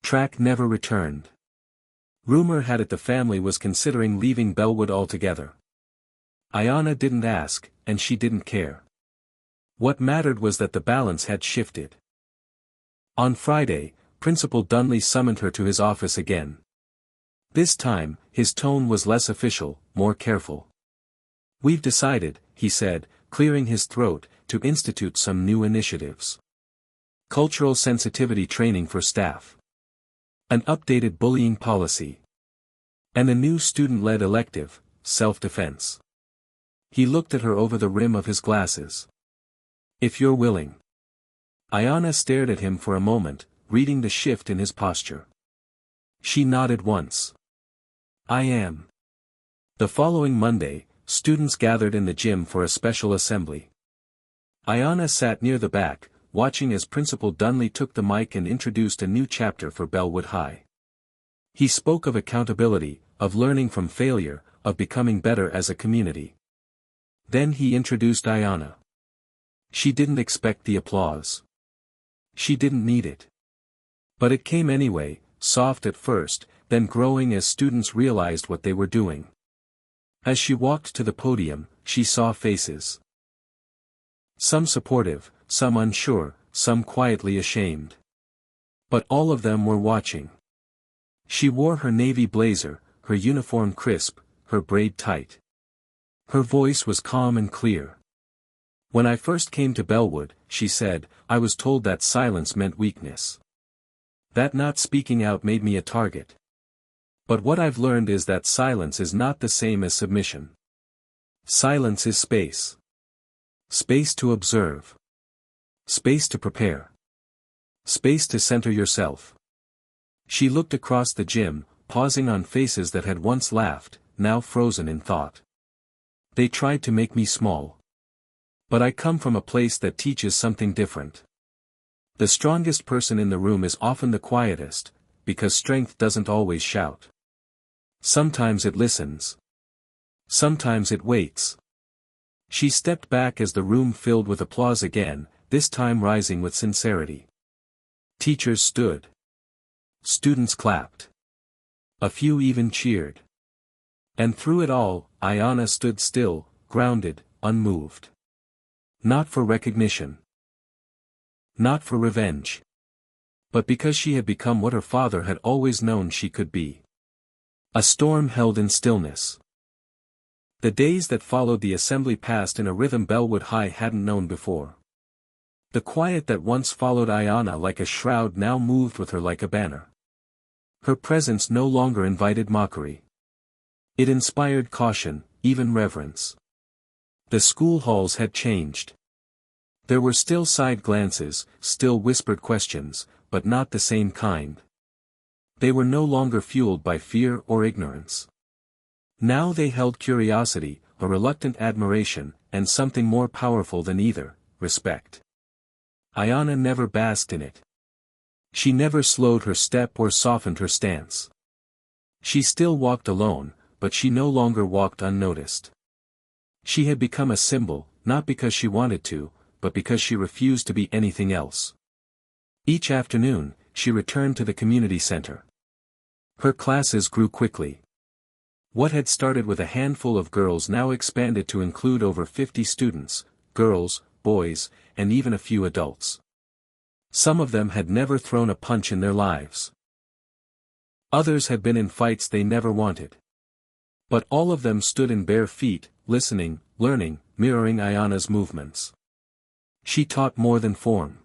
Track never returned. Rumor had it the family was considering leaving Bellwood altogether. Ayanna didn't ask, and she didn't care. What mattered was that the balance had shifted. On Friday, Principal Dunley summoned her to his office again. This time, his tone was less official, more careful. "We've decided," he said, clearing his throat, "to institute some new initiatives. Cultural sensitivity training for staff. An updated bullying policy. And a new student-led elective, self-defense." He looked at her over the rim of his glasses. "If you're willing." Ayanna stared at him for a moment, reading the shift in his posture. She nodded once. "I am." The following Monday, students gathered in the gym for a special assembly. Ayanna sat near the back, watching as Principal Dunley took the mic and introduced a new chapter for Bellwood High. He spoke of accountability, of learning from failure, of becoming better as a community. Then he introduced Ayanna. She didn't expect the applause. She didn't need it. But it came anyway, soft at first, then growing as students realized what they were doing. As she walked to the podium, she saw faces. Some supportive, some unsure, some quietly ashamed. But all of them were watching. She wore her navy blazer, her uniform crisp, her braid tight. Her voice was calm and clear. "When I first came to Bellwood," she said, "I was told that silence meant weakness. That not speaking out made me a target. But what I've learned is that silence is not the same as submission. Silence is space. Space to observe. Space to prepare. Space to center yourself." She looked across the gym, pausing on faces that had once laughed, now frozen in thought. "They tried to make me small. But I come from a place that teaches something different. The strongest person in the room is often the quietest, because strength doesn't always shout. Sometimes it listens. Sometimes it waits." She stepped back as the room filled with applause again, this time rising with sincerity. Teachers stood. Students clapped. A few even cheered. And through it all, Ayanna stood still, grounded, unmoved. Not for recognition. Not for revenge. But because she had become what her father had always known she could be. A storm held in stillness. The days that followed the assembly passed in a rhythm Bellwood High hadn't known before. The quiet that once followed Ayanna like a shroud now moved with her like a banner. Her presence no longer invited mockery. It inspired caution, even reverence. The school halls had changed. There were still side glances, still whispered questions, but not the same kind. They were no longer fueled by fear or ignorance. Now they held curiosity, a reluctant admiration, and something more powerful than either, respect. Ayanna never basked in it. She never slowed her step or softened her stance. She still walked alone, but she no longer walked unnoticed. She had become a symbol, not because she wanted to, but because she refused to be anything else. Each afternoon, she returned to the community center. Her classes grew quickly. What had started with a handful of girls now expanded to include over 50 students, girls, boys, and even a few adults. Some of them had never thrown a punch in their lives. Others had been in fights they never wanted. But all of them stood in bare feet, listening, learning, mirroring Ayanna's movements. She taught more than form.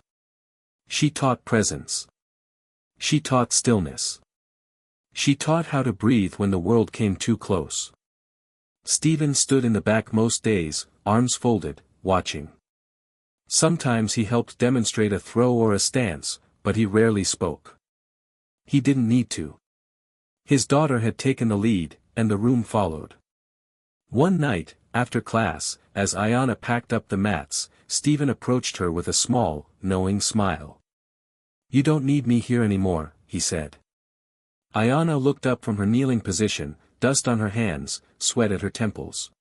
She taught presence. She taught stillness. She taught how to breathe when the world came too close. Stephen stood in the back most days, arms folded, watching. Sometimes he helped demonstrate a throw or a stance, but he rarely spoke. He didn't need to. His daughter had taken the lead, and the room followed. One night, after class, as Ayanna packed up the mats, Stephen approached her with a small, knowing smile. "You don't need me here anymore," he said. Ayanna looked up from her kneeling position, dust on her hands, sweat at her temples.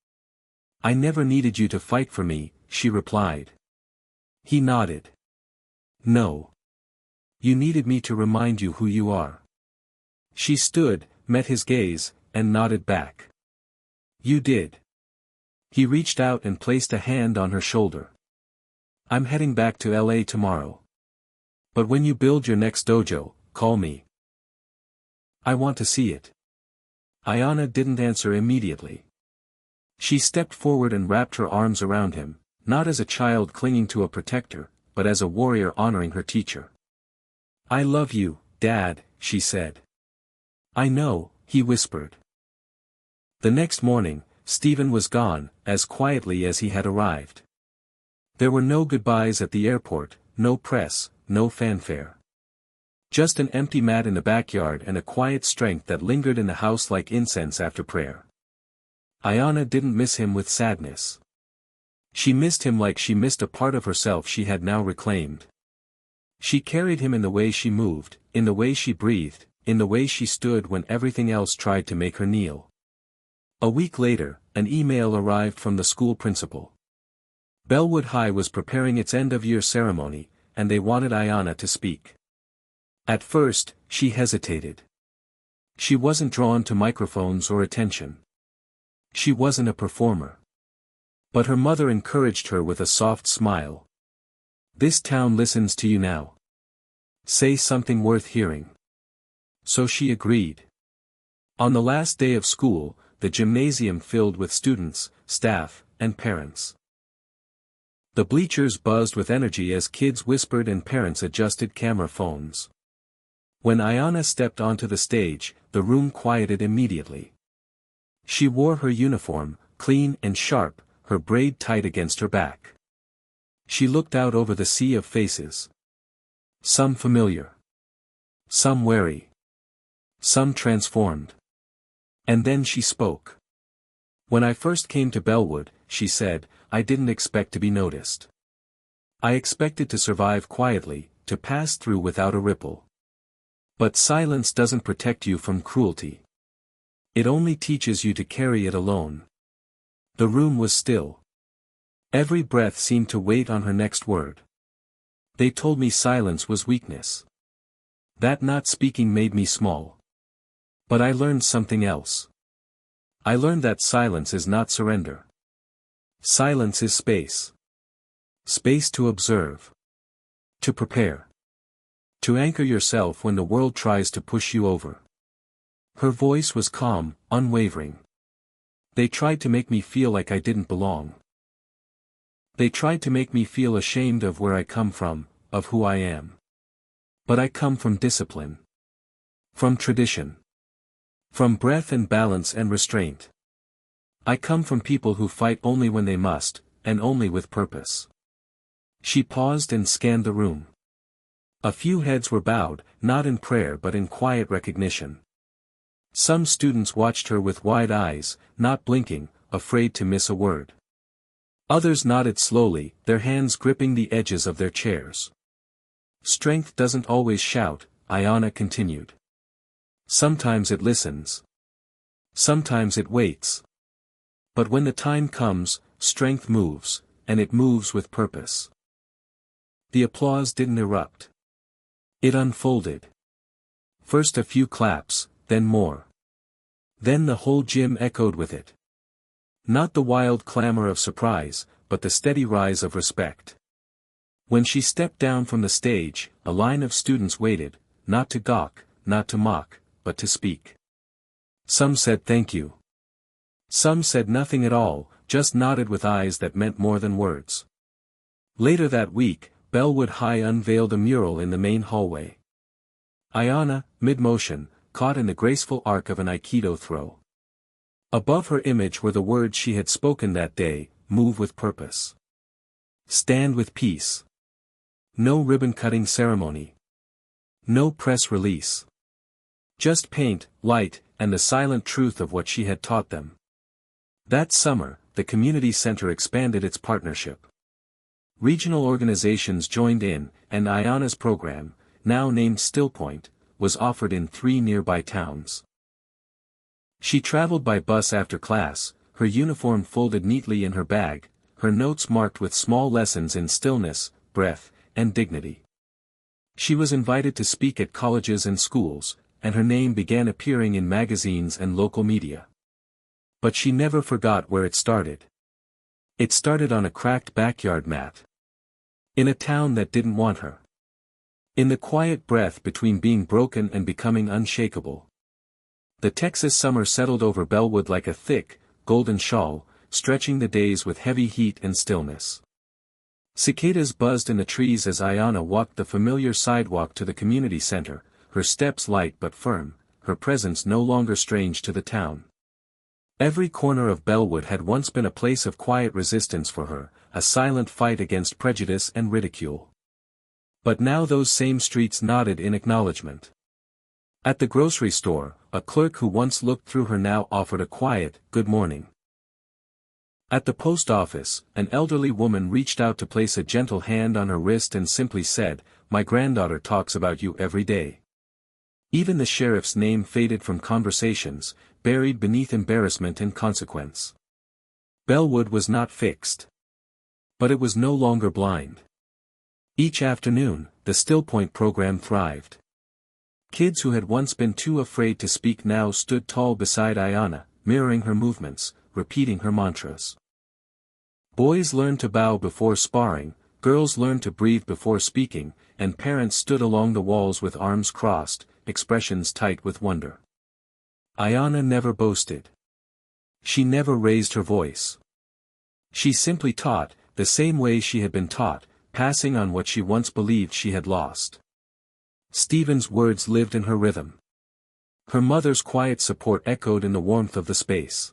"I never needed you to fight for me," she replied. He nodded. "No. You needed me to remind you who you are." She stood, met his gaze, and nodded back. "You did." He reached out and placed a hand on her shoulder. "I'm heading back to LA tomorrow. But when you build your next dojo, call me. I want to see it." Ayanna didn't answer immediately. She stepped forward and wrapped her arms around him, not as a child clinging to a protector, but as a warrior honoring her teacher. "I love you, Dad," she said. "I know," he whispered. The next morning, Stephen was gone, as quietly as he had arrived. There were no goodbyes at the airport, no press, no fanfare. Just an empty mat in the backyard and a quiet strength that lingered in the house like incense after prayer. Ayanna didn't miss him with sadness. She missed him like she missed a part of herself she had now reclaimed. She carried him in the way she moved, in the way she breathed, in the way she stood when everything else tried to make her kneel. A week later, an email arrived from the school principal. Bellwood High was preparing its end-of-year ceremony, and they wanted Ayanna to speak. At first, she hesitated. She wasn't drawn to microphones or attention. She wasn't a performer. But her mother encouraged her with a soft smile. "This town listens to you now. Say something worth hearing." So she agreed. On the last day of school, the gymnasium filled with students, staff, and parents. The bleachers buzzed with energy as kids whispered and parents adjusted camera phones. When Ayanna stepped onto the stage, the room quieted immediately. She wore her uniform, clean and sharp, her braid tight against her back. She looked out over the sea of faces. Some familiar. Some wary. Some transformed. And then she spoke. "When I first came to Bellwood," she said, "I didn't expect to be noticed. I expected to survive quietly, to pass through without a ripple. But silence doesn't protect you from cruelty. It only teaches you to carry it alone." The room was still. Every breath seemed to wait on her next word. "They told me silence was weakness. That not speaking made me small. But I learned something else. I learned that silence is not surrender. Silence is space. Space to observe. To prepare. To anchor yourself when the world tries to push you over." Her voice was calm, unwavering. "They tried to make me feel like I didn't belong. They tried to make me feel ashamed of where I come from, of who I am. But I come from discipline. From tradition. From breath and balance and restraint. I come from people who fight only when they must, and only with purpose." She paused and scanned the room. A few heads were bowed, not in prayer but in quiet recognition. Some students watched her with wide eyes, not blinking, afraid to miss a word. Others nodded slowly, their hands gripping the edges of their chairs. "Strength doesn't always shout," Ayanna continued. "Sometimes it listens. Sometimes it waits. But when the time comes, strength moves, and it moves with purpose." The applause didn't erupt. It unfolded. First a few claps, then more. Then the whole gym echoed with it. Not the wild clamor of surprise, but the steady rise of respect. When she stepped down from the stage, a line of students waited, not to gawk, not to mock, but to speak. Some said thank you. Some said nothing at all, just nodded with eyes that meant more than words. Later that week, Bellwood High unveiled a mural in the main hallway. Ayanna, mid-motion, caught in the graceful arc of an Aikido throw. Above her image were the words she had spoken that day: "Move with purpose. Stand with peace. No ribbon-cutting ceremony. No press release. Just paint, light, and the silent truth of what she had taught them. That summer, the community center expanded its partnership. Regional organizations joined in, and Ayana's program, now named Stillpoint, was offered in 3 nearby towns. She traveled by bus after class, her uniform folded neatly in her bag, her notes marked with small lessons in stillness, breath, and dignity. She was invited to speak at colleges and schools, and her name began appearing in magazines and local media. But she never forgot where it started. It started on a cracked backyard mat. In a town that didn't want her. In the quiet breath between being broken and becoming unshakable. The Texas summer settled over Bellwood like a thick, golden shawl, stretching the days with heavy heat and stillness. Cicadas buzzed in the trees as Ayana walked the familiar sidewalk to the community center, her steps light but firm, her presence no longer strange to the town. Every corner of Bellwood had once been a place of quiet resistance for her, a silent fight against prejudice and ridicule. But now those same streets nodded in acknowledgement. At the grocery store, a clerk who once looked through her now offered a quiet, "Good morning." At the post office, an elderly woman reached out to place a gentle hand on her wrist and simply said, "My granddaughter talks about you every day." Even the sheriff's name faded from conversations, buried beneath embarrassment and consequence. Bellwood was not fixed. But it was no longer blind. Each afternoon, the Stillpoint program thrived. Kids who had once been too afraid to speak now stood tall beside Ayana, mirroring her movements, repeating her mantras. Boys learned to bow before sparring, girls learned to breathe before speaking, and parents stood along the walls with arms crossed, expressions tight with wonder. Ayana never boasted. She never raised her voice. She simply taught, the same way she had been taught, passing on what she once believed she had lost. Stephen's words lived in her rhythm. Her mother's quiet support echoed in the warmth of the space.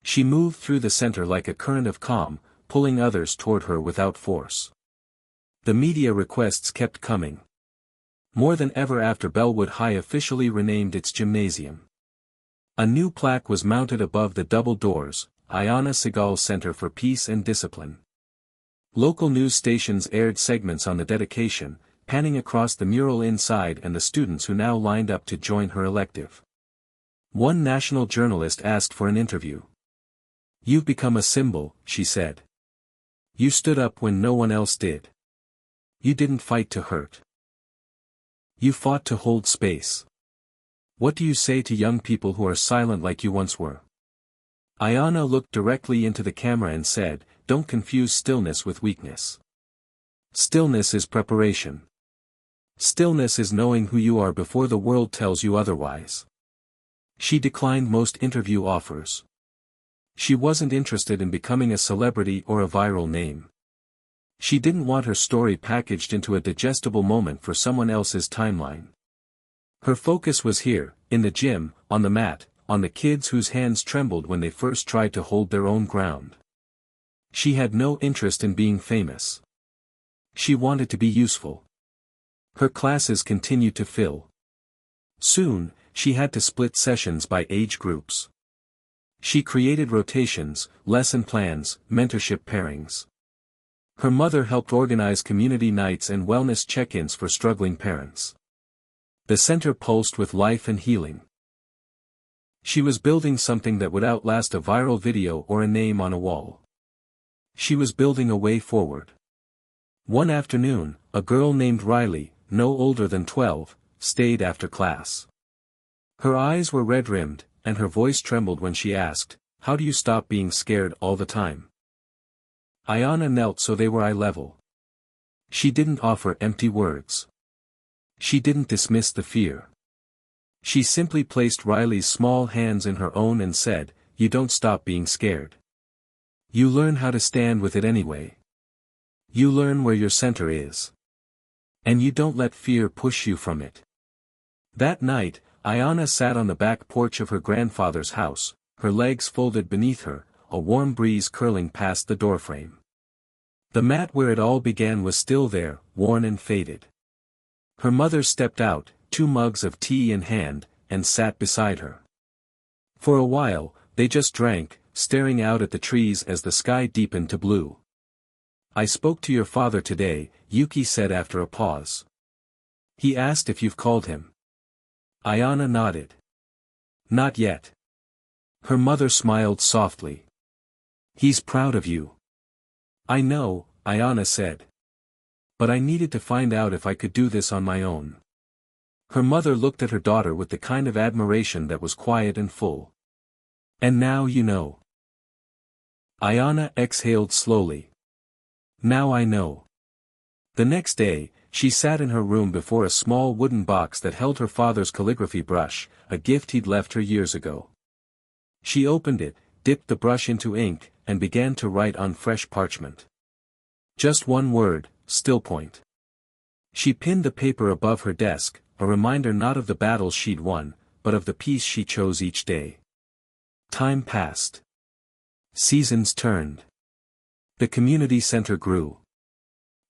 She moved through the center like a current of calm, pulling others toward her without force. The media requests kept coming. More than ever after Bellwood High officially renamed its gymnasium. A new plaque was mounted above the double doors, Ayana Seagal Center for Peace and Discipline. Local news stations aired segments on the dedication, panning across the mural inside and the students who now lined up to join her elective. One national journalist asked for an interview. "You've become a symbol," she said. "You stood up when no one else did. You didn't fight to hurt. You fought to hold space. What do you say to young people who are silent like you once were?" Ayana looked directly into the camera and said, "Don't confuse stillness with weakness. Stillness is preparation. Stillness is knowing who you are before the world tells you otherwise." She declined most interview offers. She wasn't interested in becoming a celebrity or a viral name. She didn't want her story packaged into a digestible moment for someone else's timeline. Her focus was here, in the gym, on the mat, on the kids whose hands trembled when they first tried to hold their own ground. She had no interest in being famous. She wanted to be useful. Her classes continued to fill. Soon, she had to split sessions by age groups. She created rotations, lesson plans, mentorship pairings. Her mother helped organize community nights and wellness check-ins for struggling parents. The center pulsed with life and healing. She was building something that would outlast a viral video or a name on a wall. She was building a way forward. One afternoon, a girl named Riley, no older than 12, stayed after class. Her eyes were red-rimmed, and her voice trembled when she asked, "How do you stop being scared all the time?" Ayana knelt so they were eye level. She didn't offer empty words. She didn't dismiss the fear. She simply placed Riley's small hands in her own and said, "You don't stop being scared. You learn how to stand with it anyway. You learn where your center is. And you don't let fear push you from it." That night, Ayana sat on the back porch of her grandfather's house, her legs folded beneath her, a warm breeze curling past the doorframe. The mat where it all began was still there, worn and faded. Her mother stepped out, 2 mugs of tea in hand, and sat beside her. For a while, they just drank, staring out at the trees as the sky deepened to blue. "I spoke to your father today," Yuki said after a pause. "He asked if you've called him." Ayana nodded. "Not yet." Her mother smiled softly. "He's proud of you." "I know," Ayana said. "But I needed to find out if I could do this on my own." Her mother looked at her daughter with the kind of admiration that was quiet and full. "And now you know." Ayana exhaled slowly. "Now I know." The next day, she sat in her room before a small wooden box that held her father's calligraphy brush, a gift he'd left her years ago. She opened it, dipped the brush into ink, and began to write on fresh parchment. Just one word, stillpoint. She pinned the paper above her desk, a reminder not of the battles she'd won, but of the peace she chose each day. Time passed. Seasons turned. The community center grew.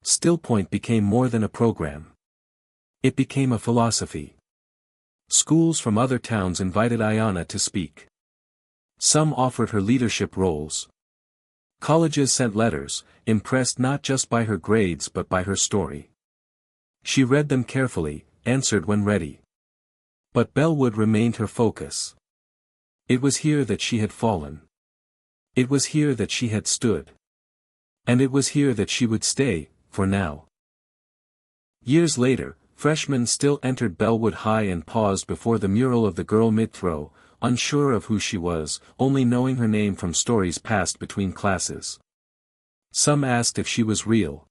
Stillpoint became more than a program. It became a philosophy. Schools from other towns invited Ayana to speak. Some offered her leadership roles. Colleges sent letters, impressed not just by her grades but by her story. She read them carefully, answered when ready. But Bellwood remained her focus. It was here that she had fallen. It was here that she had stood. And it was here that she would stay, for now. Years later, freshmen still entered Bellwood High and paused before the mural of the girl mid-throw, unsure of who she was, only knowing her name from stories passed between classes. Some asked if she was real.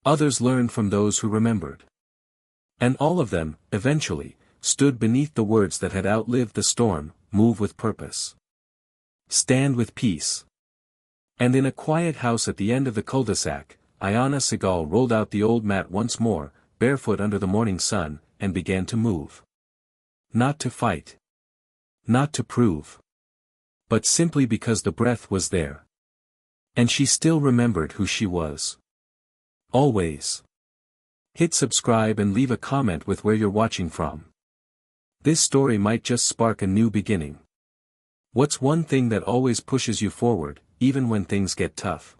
Others learned from those who remembered. And all of them, eventually, stood beneath the words that had outlived the storm: move with purpose. Stand with peace. And in a quiet house at the end of the cul-de-sac, Ayana Seagal rolled out the old mat once more, barefoot under the morning sun, and began to move. Not to fight. Not to prove. But simply because the breath was there. And she still remembered who she was. Always. Hit subscribe and leave a comment with where you're watching from. This story might just spark a new beginning. What's one thing that always pushes you forward, even when things get tough?